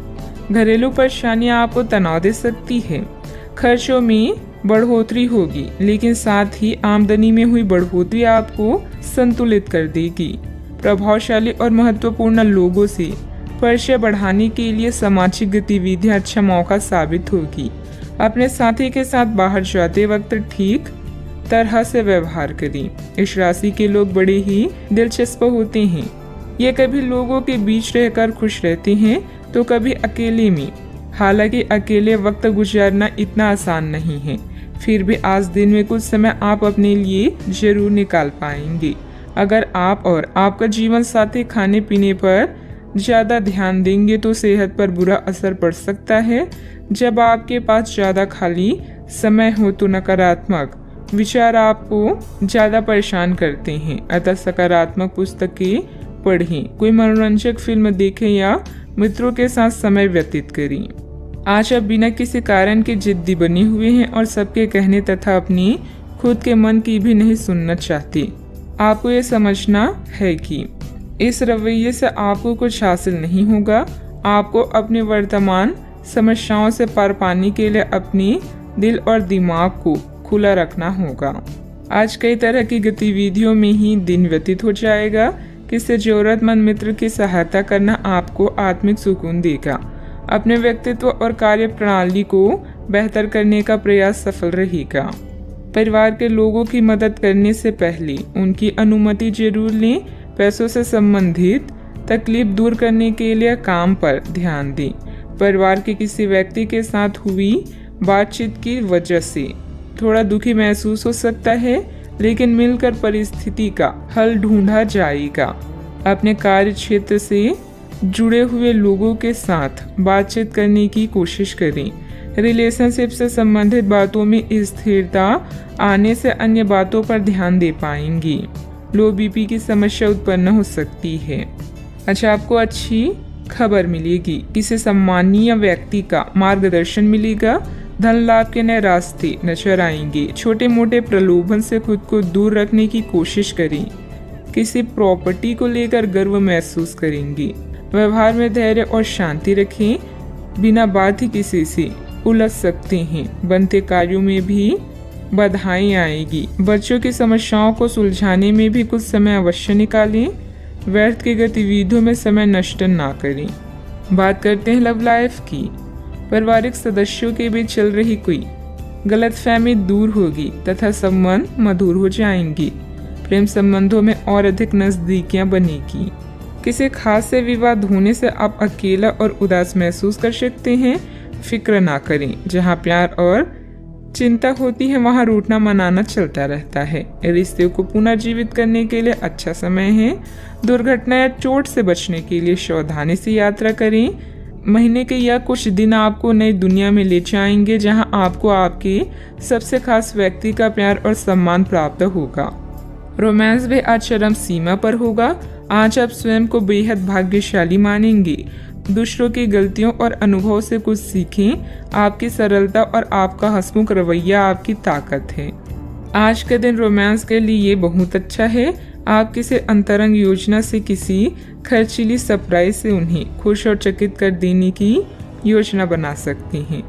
घरेलू परेशानियां आपको तनाव दे सकती है। खर्चों में बढ़ोतरी होगी, लेकिन साथ ही आमदनी में हुई बढ़ोतरी आपको संतुलित कर देगी। प्रभावशाली और महत्वपूर्ण लोगों से परिचय बढ़ाने के लिए सामाजिक गतिविधियां अच्छा मौका साबित होगी। अपने साथी के साथ बाहर जाते वक्त ठीक तरह से व्यवहार करें। इस राशि के लोग बड़े ही दिलचस्प होते हैं। ये कभी लोगों के बीच रहकर खुश रहते हैं तो कभी अकेले में। हालांकि अकेले वक्त गुजारना इतना आसान नहीं है, फिर भी आज दिन में कुछ समय आप अपने लिए जरूर निकाल पाएंगे। अगर आप और आपका जीवन साथी खाने पीने पर ज़्यादा ध्यान देंगे तो सेहत पर बुरा असर पड़ सकता है। जब आपके पास ज़्यादा खाली समय हो तो नकारात्मक विचार आपको ज़्यादा परेशान करते हैं। अतः सकारात्मक पुस्तकें पढ़ें, कोई मनोरंजक फिल्म देखें या मित्रों के साथ समय व्यतीत करें। आज आप बिना किसी कारण के जिद्दी बने हुए हैं और सबके कहने तथा अपनी खुद के मन की भी नहीं सुनना चाहते। आपको ये समझना है कि इस रवैये से आपको कुछ हासिल नहीं होगा। आपको अपने वर्तमान समस्याओं से पार पाने के लिए अपने दिल और दिमाग को खुला रखना होगा। आज कई तरह की गतिविधियों में ही दिन व्यतीत हो जाएगा। किसी जरूरतमंद मित्र की सहायता करना आपको आत्मिक सुकून देगा। अपने व्यक्तित्व और कार्य प्रणाली को बेहतर करने का प्रयास सफल रहेगा। परिवार के लोगों की मदद करने से पहले उनकी अनुमति जरूर लें। पैसों से संबंधित तकलीफ दूर करने के लिए काम पर ध्यान दें। परिवार के किसी व्यक्ति के साथ हुई बातचीत की वजह से थोड़ा दुखी महसूस हो सकता है, लेकिन मिलकर परिस्थिति का हल ढूंढा जाएगा। अपने कार्य क्षेत्र से जुड़े हुए लोगों के साथ बातचीत करने की कोशिश करें। रिलेशनशिप से संबंधित बातों में स्थिरता आने से अन्य बातों पर ध्यान दे पाएंगी। लो बीपी की समस्या उत्पन्न हो सकती है। अच्छा, आपको अच्छी खबर मिलेगी। किसी सम्मानीय व्यक्ति का मार्गदर्शन मिलेगा। धन लाभ के नए रास्ते नजर आएंगे। छोटे मोटे प्रलोभन से खुद को दूर रखने की कोशिश करें। किसी प्रॉपर्टी को लेकर गर्व महसूस करेंगे। व्यवहार में धैर्य और शांति रखें। बिना बात ही किसी से उलझ सकते हैं। बनते कार्यों में भी बाधाएं आएगी। बच्चों की समस्याओं को सुलझाने में भी कुछ समय अवश्य निकालें। व्यर्थ की गतिविधियों में समय नष्ट ना करें। बात करते हैं लव लाइफ की। पारिवारिक सदस्यों के बीच चल रही कोई गलतफहमी दूर होगी तथा संबंध मधुर हो जाएंगे। प्रेम संबंधों में और अधिक नजदीकियां बनेगी। किसी खास से विवाद होने से आप अकेला और उदास महसूस कर सकते हैं। फिक्र ना करें। जहां प्यार और चिंता होती है वहां रूठना मनाना चलता रहता है। रिश्ते को पुनर्जीवित करने के लिए अच्छा समय है। दुर्घटना या चोट से बचने के लिए सावधानी से यात्रा करें। महीने के या कुछ दिन आपको नई दुनिया में ले जाएंगे जहां आपको आपके सबसे खास व्यक्ति का प्यार और सम्मान प्राप्त होगा। रोमांस भी आज चरम सीमा पर होगा। आज आप स्वयं को बेहद भाग्यशाली मानेंगे। दूसरों की गलतियों और अनुभव से कुछ सीखें। आपकी सरलता और आपका हंसमुख रवैया आपकी ताकत है। आज का दिन रोमांस के लिए बहुत अच्छा है। आप किसी अंतरंग योजना से किसी खर्चीली सरप्राइज से उन्हें खुश और चकित कर देने की योजना बना सकते हैं।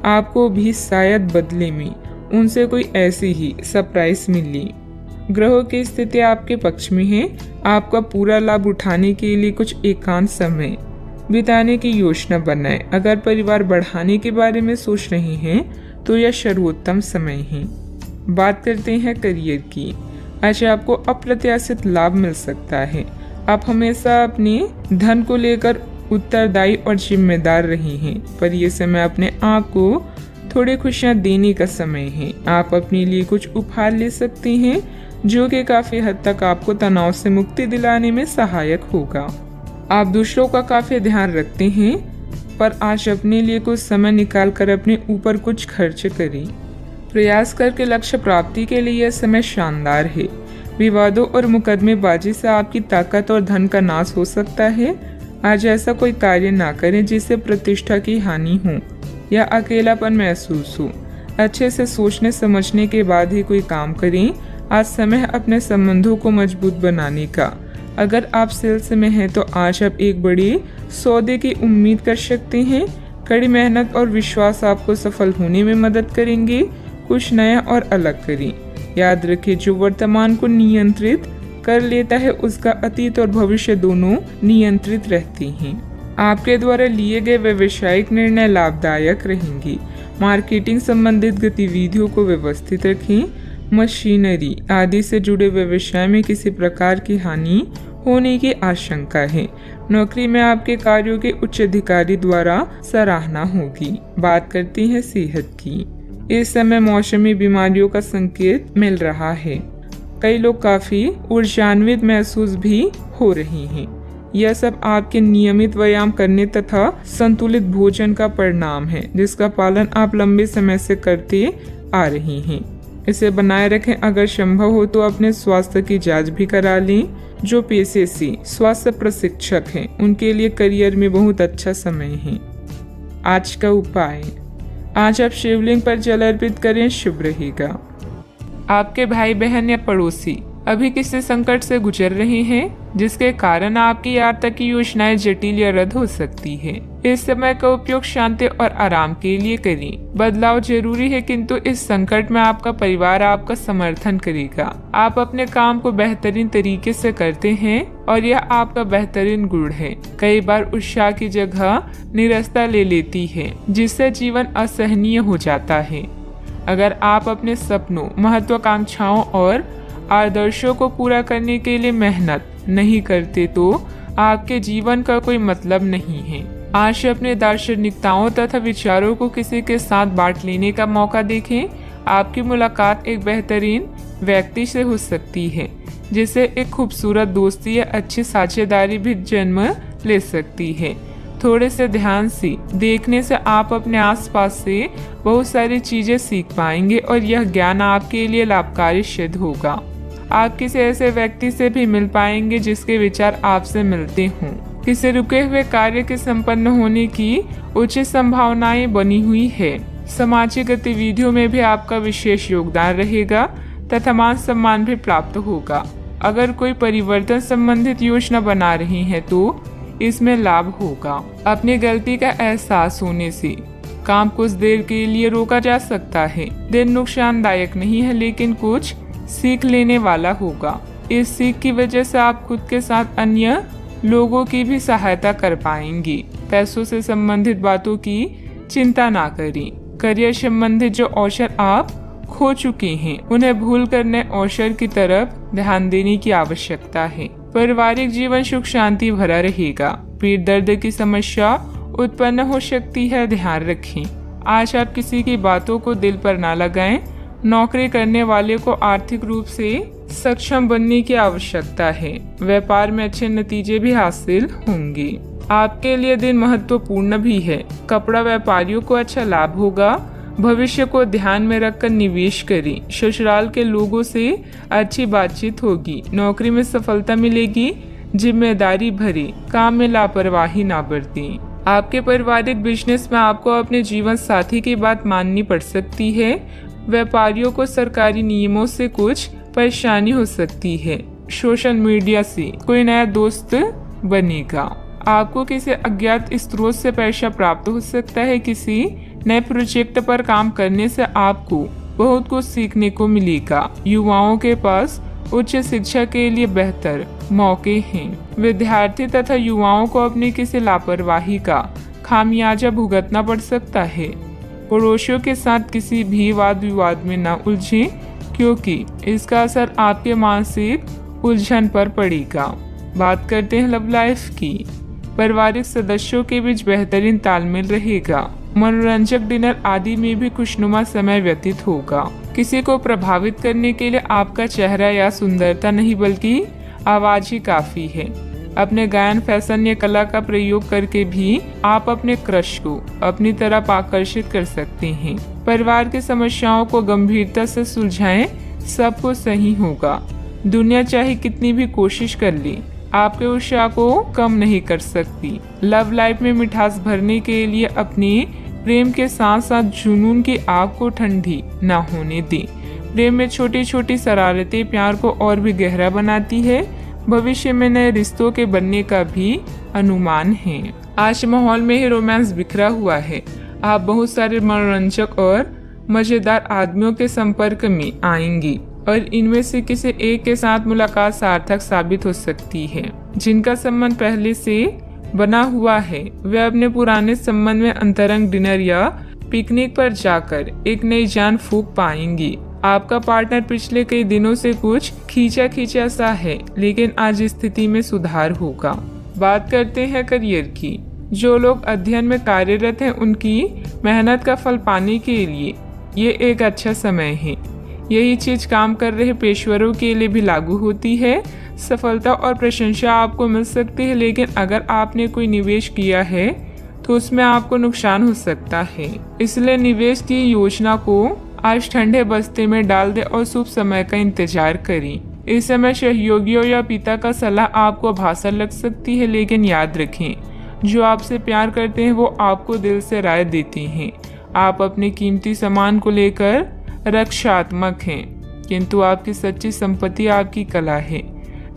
आपको भी शायद बदले में उनसे कोई ऐसी ही सरप्राइज मिली। ग्रहों की स्थिति आपके पक्ष में है। आपका पूरा लाभ उठाने के लिए कुछ एकांत समय बिताने की योजना बनाएं। अगर परिवार बढ़ाने के बारे में सोच रहे हैं तो यह सर्वोत्तम समय है। बात करते हैं करियर की। आज आपको अप्रत्याशित लाभ मिल सकता है। आप हमेशा अपने धन को लेकर उत्तरदायी और जिम्मेदार रहे हैं, पर यह समय अपने आप को थोड़ी खुशियां देने का समय है। आप अपने लिए कुछ उपहार ले सकते हैं जो कि काफी हद तक आपको तनाव से मुक्ति दिलाने में सहायक होगा। आप दूसरों का काफी ध्यान रखते हैं, पर आज अपने लिए कुछ समय निकालकर अपने ऊपर कुछ खर्च करें। प्रयास करके लक्ष्य प्राप्ति के लिए यह समय शानदार है। विवादों और मुकदमेबाजी से आपकी ताकत और धन का नाश हो सकता है। आज ऐसा कोई कार्य ना करें जिससे प्रतिष्ठा की हानि हो या अकेलापन महसूस हो। अच्छे से सोचने समझने के बाद ही कोई काम करें। आज समय है अपने संबंधों को मजबूत बनाने का। अगर आप सेल्स में हैं तो आज आप एक बड़ी सौदे की उम्मीद कर सकते हैं। कड़ी मेहनत और विश्वास आपको सफल होने में मदद करेंगे। कुछ नया और अलग करें। याद रखें, जो वर्तमान को नियंत्रित कर लेता है उसका अतीत और भविष्य दोनों नियंत्रित रहते हैं। आपके द्वारा लिए गए व्यवसायिक निर्णय लाभदायक रहेंगे। मार्केटिंग संबंधित गतिविधियों को व्यवस्थित रखें। मशीनरी आदि से जुड़े व्यवसाय में किसी प्रकार की हानि होने की आशंका है। नौकरी में आपके कार्यों के उच्च अधिकारी द्वारा सराहना होगी। बात करते हैं सेहत की। इस समय मौसमी बीमारियों का संकेत मिल रहा है। कई लोग काफी ऊर्जान्वित महसूस भी हो रहे हैं। यह सब आपके नियमित व्यायाम करने तथा संतुलित भोजन का परिणाम है, जिसका पालन आप लंबे समय से करते आ रहे हैं। इसे बनाए रखें। अगर संभव हो तो अपने स्वास्थ्य की जांच भी करा लें। जो पेशे से स्वास्थ्य प्रशिक्षक हैं उनके लिए करियर में बहुत अच्छा समय है। आज का उपाय, आज आप शिवलिंग पर जल अर्पित करें, शुभ रहेगा। आपके भाई बहन या पड़ोसी अभी किसी संकट से गुजर रहे हैं जिसके कारण आपकी आर्थिक योजनाएं जटिल या रद्द हो सकती है। इस समय का उपयोग शांति और आराम के लिए करें। बदलाव जरूरी है, किंतु इस संकट में आपका परिवार आपका समर्थन करेगा। आप अपने काम को बेहतरीन तरीके से करते हैं और यह आपका बेहतरीन गुण है। कई बार उत्साह की जगह निराशा ले लेती है, जिससे जीवन असहनीय हो जाता है। अगर आप अपने सपनों, महत्वाकांक्षाओं और आदर्शों को पूरा करने के लिए मेहनत नहीं करते तो आपके जीवन का कोई मतलब नहीं है। आज अपने दार्शनिकताओं तथा विचारों को किसी के साथ बांट लेने का मौका देखें। आपकी मुलाकात एक बेहतरीन व्यक्ति से हो सकती है, जिससे एक खूबसूरत दोस्ती या अच्छी साझेदारी भी जन्म ले सकती है। थोड़े से ध्यान से देखने से आप अपने आसपास से बहुत सारी चीजें सीख पाएंगे और यह ज्ञान आपके लिए लाभकारी सिद्ध होगा। आप किसी ऐसे व्यक्ति से भी मिल पाएंगे जिसके विचार आपसे मिलते हों। किसी रुके हुए कार्य के संपन्न होने की उचित संभावनाएं बनी हुई है। सामाजिक गतिविधियों में भी आपका विशेष योगदान रहेगा तथा मान सम्मान भी प्राप्त होगा। अगर कोई परिवर्तन संबंधित योजना बना रही है तो इसमें लाभ होगा। अपनी गलती का एहसास होने से काम कुछ देर के लिए रोका जा सकता है। दिन नुकसानदायक नहीं है लेकिन कुछ सीख लेने वाला होगा। इस सीख की वजह से आप खुद के साथ अन्य लोगों की भी सहायता कर पाएंगे। पैसों से संबंधित बातों की चिंता ना करें। करियर संबंधित जो अवसर आप खो चुके हैं उन्हें भूल कर नए अवसर की तरफ ध्यान देने की आवश्यकता है। पारिवारिक जीवन सुख शांति भरा रहेगा। पेट दर्द की समस्या उत्पन्न हो सकती है, ध्यान रखें। आज आप किसी की बातों को दिल पर ना लगाएं। नौकरी करने वाले को आर्थिक रूप से सक्षम बनने की आवश्यकता है। व्यापार में अच्छे नतीजे भी हासिल होंगे। आपके लिए दिन महत्वपूर्ण भी है। कपड़ा व्यापारियों को अच्छा लाभ होगा। भविष्य को ध्यान में रखकर निवेश करें। ससुराल के लोगों से अच्छी बातचीत होगी। नौकरी में सफलता मिलेगी। जिम्मेदारी भरे काम में लापरवाही ना बरतें। आपके पारिवारिक बिजनेस में आपको अपने जीवन साथी की बात माननी पड़ सकती है। व्यापारियों को सरकारी नियमों से कुछ परेशानी हो सकती है। सोशल मीडिया से कोई नया दोस्त बनेगा। आपको किसी अज्ञात स्रोत से पैसा प्राप्त हो सकता है। किसी नए प्रोजेक्ट पर काम करने से आपको बहुत कुछ सीखने को मिलेगा। युवाओं के पास उच्च शिक्षा के लिए बेहतर मौके हैं। विद्यार्थी तथा युवाओं को अपनी किसी लापरवाही का खामियाजा भुगतना पड़ सकता है। पड़ोसियों के साथ किसी भी वाद विवाद में न उलझें क्योंकि इसका असर आपके मानसिक उलझन पर पड़ेगा। बात करते हैं लव लाइफ की। पारिवारिक सदस्यों के बीच बेहतरीन तालमेल रहेगा। मनोरंजक डिनर आदि में भी खुशनुमा समय व्यतीत होगा। किसी को प्रभावित करने के लिए आपका चेहरा या सुंदरता नहीं बल्कि आवाज ही काफी है। अपने गायन, फैशन या कला का प्रयोग करके भी आप अपने क्रश को अपनी तरफ आकर्षित कर सकते हैं। परिवार की समस्याओं को गंभीरता से सुलझाएं, सब कुछ सही होगा। दुनिया चाहे कितनी भी कोशिश कर ले, आपके उत्साह को कम नहीं कर सकती। लव लाइफ में मिठास भरने के लिए अपने प्रेम के साथ साथ जुनून की आग को ठंडी न होने दें। प्रेम में छोटी छोटी शरारतें प्यार को और भी गहरा बनाती है। भविष्य में नए रिश्तों के बनने का भी अनुमान है। आज माहौल में ही रोमांस बिखरा हुआ है। आप बहुत सारे मनोरंजक और मजेदार आदमियों के संपर्क में आएंगी और इनमें से किसी एक के साथ मुलाकात सार्थक साबित हो सकती है। जिनका संबंध पहले से बना हुआ है वे अपने पुराने संबंध में अंतरंग डिनर या पिकनिक पर जाकर एक नई जान फूंक पाएंगी। आपका पार्टनर पिछले कई दिनों से कुछ खींचा सा है लेकिन आज स्थिति में सुधार होगा। बात करते हैं करियर की। जो लोग अध्ययन में कार्यरत हैं उनकी मेहनत का फल पाने के लिए ये एक अच्छा समय है। यही चीज काम कर रहे पेशेवरों के लिए भी लागू होती है। सफलता और प्रशंसा आपको मिल सकती है लेकिन अगर आपने कोई निवेश किया है तो उसमें आपको नुकसान हो सकता है। इसलिए निवेश की योजना को आज ठंडे बस्ते में डाल दे और शुभ समय का इंतजार करें। इस समय सहयोगियों या पिता का सलाह आपको भाषा लग सकती है लेकिन याद रखें जो आपसे प्यार करते हैं वो आपको दिल से राय देते हैं। आप अपने कीमती सामान को लेकर रक्षात्मक हैं किंतु आपकी सच्ची संपत्ति आपकी कला है।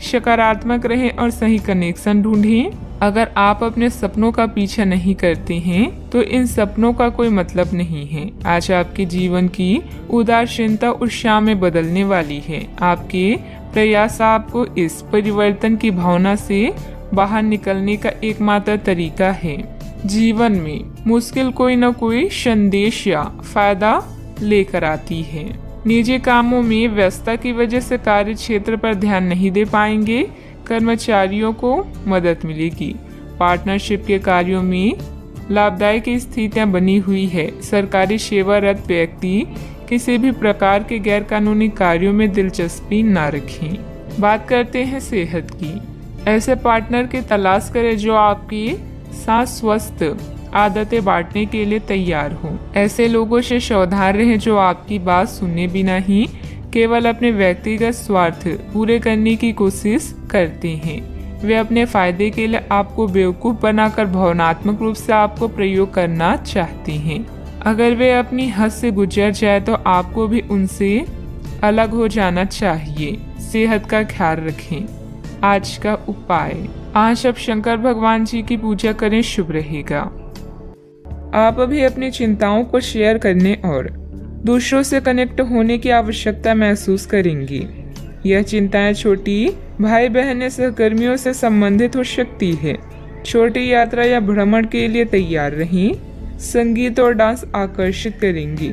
सकारात्मक रहें और सही कनेक्शन ढूंढें। अगर आप अपने सपनों का पीछा नहीं करते हैं तो इन सपनों का कोई मतलब नहीं है। आज आपके जीवन की उदासीनता उत्साह में बदलने वाली है। आपके प्रयास आपको इस परिवर्तन की भावना से बाहर निकलने का एकमात्र तरीका है। जीवन में मुश्किल कोई न कोई संदेश या फायदा लेकर आती है। निजी कामों में व्यस्तता की वजह से कार्य क्षेत्र पर ध्यान नहीं दे पाएंगे। कर्मचारियों को मदद मिलेगी। पार्टनरशिप के कार्यों में लाभदायक स्थितियां बनी हुई है। सरकारी सेवारत व्यक्ति किसी भी प्रकार के गैर कानूनी कार्यों में दिलचस्पी न रखें। बात करते हैं सेहत की। ऐसे पार्टनर की तलाश करें जो आपकी साथ स्वस्थ आदतें बांटने के लिए तैयार हो। ऐसे लोगों से सावधान रहें जो आपकी बात सुने बिना ही केवल अपने व्यक्तिगत स्वार्थ पूरे करने की कोशिश करते हैं। वे अपने फायदे के लिए आपको बेवकूफ़ बनाकर भावनात्मक रूप से आपको प्रयोग करना चाहते हैं। अगर वे अपनी हद से गुजर जाए तो आपको भी उनसे अलग हो जाना चाहिए। सेहत का ख्याल रखें। आज का उपाय, आज आप शंकर भगवान जी की पूजा करें, शुभ रहेगा। आप अभी अपनी चिंताओं को शेयर करने और दूसरों से कनेक्ट होने की आवश्यकता महसूस करेंगी। यह चिंताएं छोटी भाई बहन या सहकर्मियों से संबंधित हो सकती है। छोटी यात्रा या भ्रमण के लिए तैयार रहें। संगीत और डांस आकर्षित करेंगी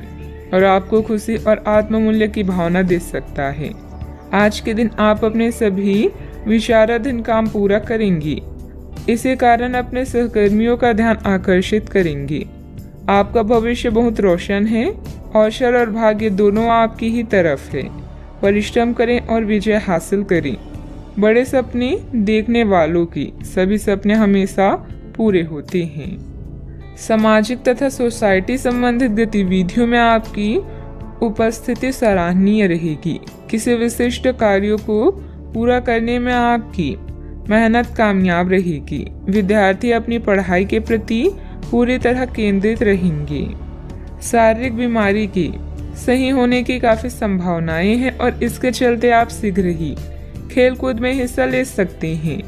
और आपको खुशी और आत्ममूल्य की भावना दे सकता है। आज के दिन आप अपने सभी विचाराधीन काम पूरा करेंगी। इसी कारण अपने सहकर्मियों का ध्यान आकर्षित करेंगी। आपका भविष्य बहुत रोशन है। अवसर और भाग्य दोनों आपकी ही तरफ है। परिश्रम करें और विजय हासिल करें। बड़े सपने देखने वालों की सभी सपने हमेशा पूरे होते हैं। सामाजिक तथा सोसाइटी संबंधित गतिविधियों में आपकी उपस्थिति सराहनीय रहेगी। किसी विशिष्ट कार्यों को पूरा करने में आपकी मेहनत कामयाब रहेगी। विद्यार्थी अपनी पढ़ाई के प्रति पूरी तरह केंद्रित रहेंगे। शारीरिक बीमारी की सही होने की काफी संभावनाएं हैं और इसके चलते आप शीघ्र ही खेलकूद में हिस्सा ले सकते हैं।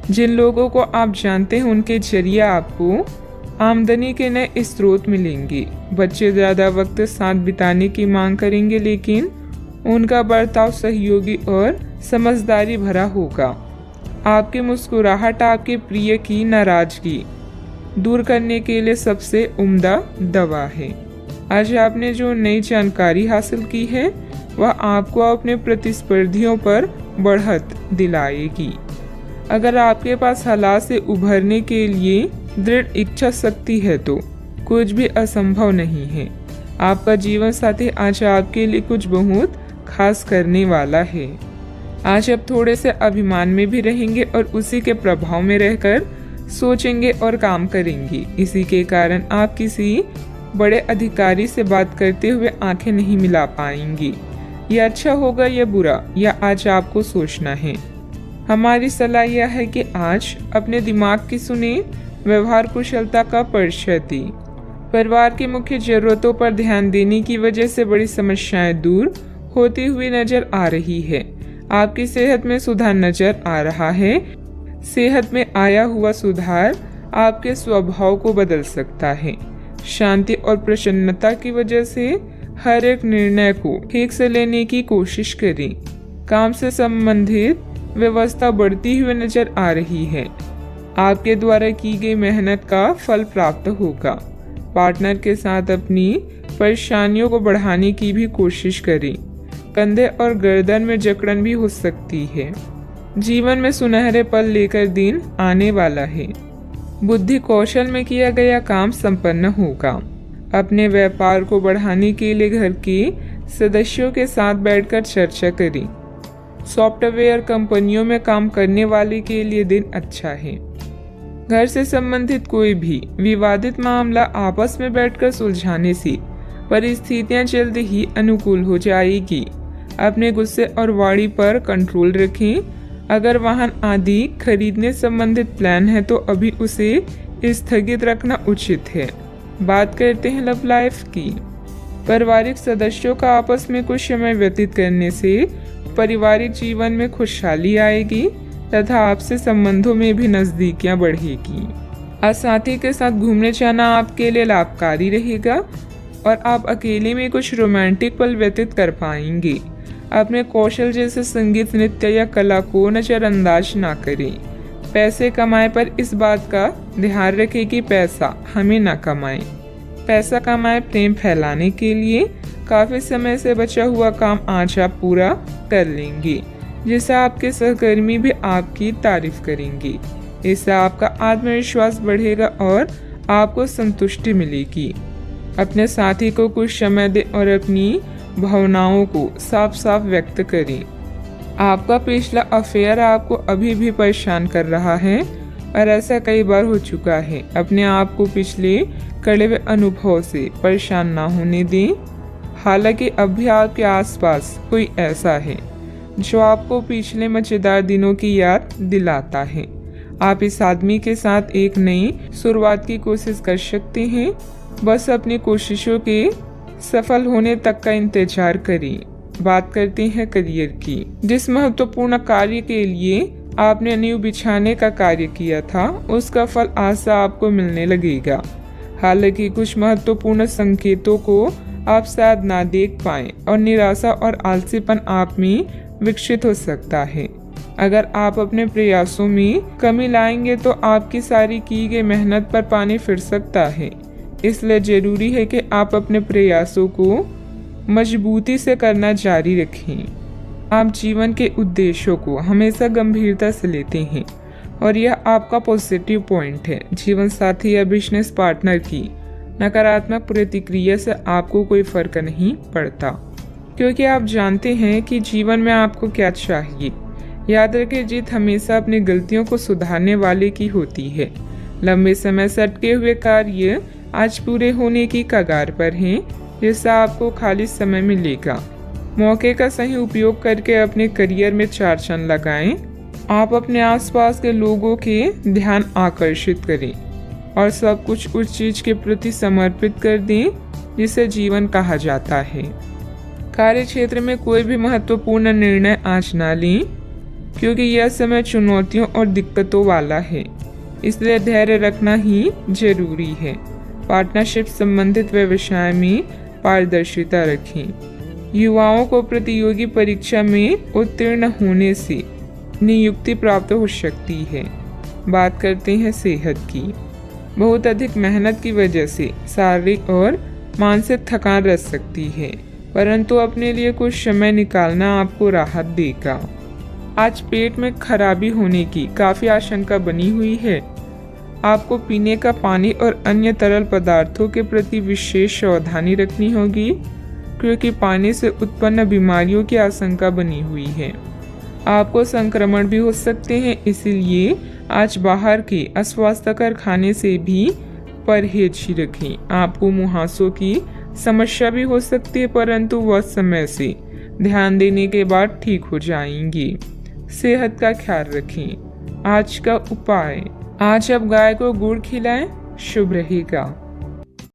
जिन लोगों को आप जानते हैं उनके जरिए आपको आमदनी के नए स्रोत मिलेंगे। बच्चे ज्यादा वक्त साथ बिताने की मांग करेंगे, लेकिन उनका बर्ताव सहयोगी और समझदारी भरा होगा। आपकी मुस्कुराहट आपके प्रिय की नाराजगी दूर करने के लिए सबसे उम्दा दवा है। आज आपने जो नई जानकारी हासिल की है वह आपको अपने प्रतिस्पर्धियों पर बढ़त दिलाएगी। अगर आपके पास हालात से उभरने के लिए दृढ़ इच्छा शक्ति है तो कुछ भी असंभव नहीं है। आपका जीवन साथी आज आपके लिए कुछ बहुत खास करने वाला है। आज आप थोड़े से अभिमान में भी रहेंगे और उसी के प्रभाव में रहकर सोचेंगे और काम करेंगे। इसी के कारण आप किसी बड़े अधिकारी से बात करते हुए आंखें नहीं मिला पाएंगी। यह अच्छा होगा या बुरा, यह आज आपको सोचना है। हमारी सलाह यह है कि आज अपने दिमाग की सुने, व्यवहार कुशलता का परिचय दें। परिवार की मुख्य जरूरतों पर ध्यान देने की वजह से बड़ी समस्याएं दूर होती हुई नजर आ रही है। आपकी सेहत में सुधार नजर आ रहा है। सेहत में आया हुआ सुधार आपके स्वभाव को बदल सकता है। शांति और प्रसन्नता की वजह से हर एक निर्णय को ठीक से लेने की कोशिश करें। काम से संबंधित व्यवस्था बढ़ती हुई नजर आ रही है। आपके द्वारा की गई मेहनत का फल प्राप्त होगा। पार्टनर के साथ अपनी परेशानियों को बढ़ाने की भी कोशिश करें। कंधे और गर्दन में जकड़न भी हो सकती है। जीवन में सुनहरे पल लेकर दिन आने वाला है। बुद्धि कौशल में किया गया काम संपन्न होगा। अपने व्यापार को बढ़ाने के लिए घर के सदस्यों के साथ बैठकर चर्चा करें। सॉफ्टवेयर कंपनियों में काम करने वाले के लिए दिन अच्छा है। घर से संबंधित कोई भी विवादित मामला आपस में बैठकर सुलझाने से परिस्थितियां जल्द ही अनुकूल हो जाएगी। अपने गुस्से और वाणी पर कंट्रोल रखें। अगर वाहन आदि खरीदने संबंधित प्लान है तो अभी उसे स्थगित रखना उचित है। बात करते हैं लव लाइफ की। पारिवारिक सदस्यों का आपस में कुछ समय व्यतीत करने से पारिवारिक जीवन में खुशहाली आएगी तथा आपसे संबंधों में भी नजदीकियां बढ़ेगी। आज साथी के साथ घूमने जाना आपके लिए लाभकारी रहेगा और आप अकेले में कुछ रोमांटिक पल व्यतीत कर पाएंगे। अपने कौशल जैसे संगीत, नृत्य या कला को नजरअंदाज ना करें। पैसे कमाए पर इस बात का ध्यान रखें कि पैसा हमें ना कमाए। पैसा कमाए प्रेम फैलाने के लिए काफी समय से बचा हुआ काम आज आप पूरा कर लेंगे, जिससे आपके सहकर्मी भी आपकी तारीफ करेंगे। इससे आपका आत्मविश्वास बढ़ेगा और आपको संतुष्टि मिलेगी। अपने साथी को कुछ समय दें और अपनी भावनाओं को साफ साफ व्यक्त करें। आपका पिछला अफेयर आपको अभी भी परेशान कर रहा है और ऐसा कई बार हो चुका है। अपने आप को पिछले कड़वे अनुभव से परेशान ना होने दें। हालांकि अब भी आपके आसपास कोई ऐसा है जो आपको पिछले मजेदार दिनों की याद दिलाता है। आप इस आदमी के साथ एक नई शुरुआत की कोशिश कर सकते हैं। बस अपनी कोशिशों के सफल होने तक का इंतजार करें। बात करते हैं करियर की। जिस महत्वपूर्ण कार्य के लिए आपने नींव बिछाने का कार्य किया था, उसका फल आज से आपको मिलने लगेगा। हालांकि कुछ महत्वपूर्ण संकेतों को आप शायद ना देख पाएं और निराशा और आलसीपन आप में विकसित हो सकता है। अगर आप अपने प्रयासों में कमी लाएंगे तो आपकी सारी की गई मेहनत पर पानी फिर सकता है। इसलिए जरूरी है कि आप अपने प्रयासों को मजबूती से करना जारी रखें। आप जीवन के उद्देश्यों को हमेशा गंभीरता से लेते हैं और यह आपका पॉजिटिव पॉइंट है। जीवन साथी या बिजनेस पार्टनर की नकारात्मक प्रतिक्रिया से आपको कोई फर्क नहीं पड़ता, क्योंकि आप जानते हैं कि जीवन में आपको क्या चाहिए। याद रखें, जीत हमेशा अपनी गलतियों को सुधारने वाले की होती है। लंबे समय से अटके हुए कार्य आज पूरे होने की कगार पर हैं, जिससे आपको खाली समय मिलेगा। मौके का सही उपयोग करके अपने करियर में 4 चांद लगाएं। आप अपने आसपास के लोगों के ध्यान आकर्षित करें और सब कुछ उस चीज के प्रति समर्पित कर दें जिसे जीवन कहा जाता है। कार्य क्षेत्र में कोई भी महत्वपूर्ण निर्णय आज ना लें, क्योंकि यह समय चुनौतियों और दिक्कतों वाला है। इसलिए धैर्य रखना ही जरूरी है। पार्टनरशिप संबंधित व्यवसाय में पारदर्शिता रखें। युवाओं को प्रतियोगी परीक्षा में उत्तीर्ण होने से नियुक्ति प्राप्त हो सकती है। बात करते हैं सेहत की। बहुत अधिक मेहनत की वजह से शारीरिक और मानसिक थकान रह सकती है, परंतु अपने लिए कुछ समय निकालना आपको राहत देगा। आज पेट में खराबी होने की काफी आशंका बनी हुई है। आपको पीने का पानी और अन्य तरल पदार्थों के प्रति विशेष सावधानी रखनी होगी, क्योंकि पानी से उत्पन्न बीमारियों की आशंका बनी हुई है। आपको संक्रमण भी हो सकते हैं, इसीलिए आज बाहर के अस्वास्थ्यकर खाने से भी परहेज ही रखें। आपको मुहासों की समस्या भी हो सकती है, परंतु वह समय से ध्यान देने के बाद ठीक हो जाएंगी। सेहत का ख्याल रखें। आज का उपाय, आज आप गाय को गुड़ खिलाएं, शुभ रहेगा।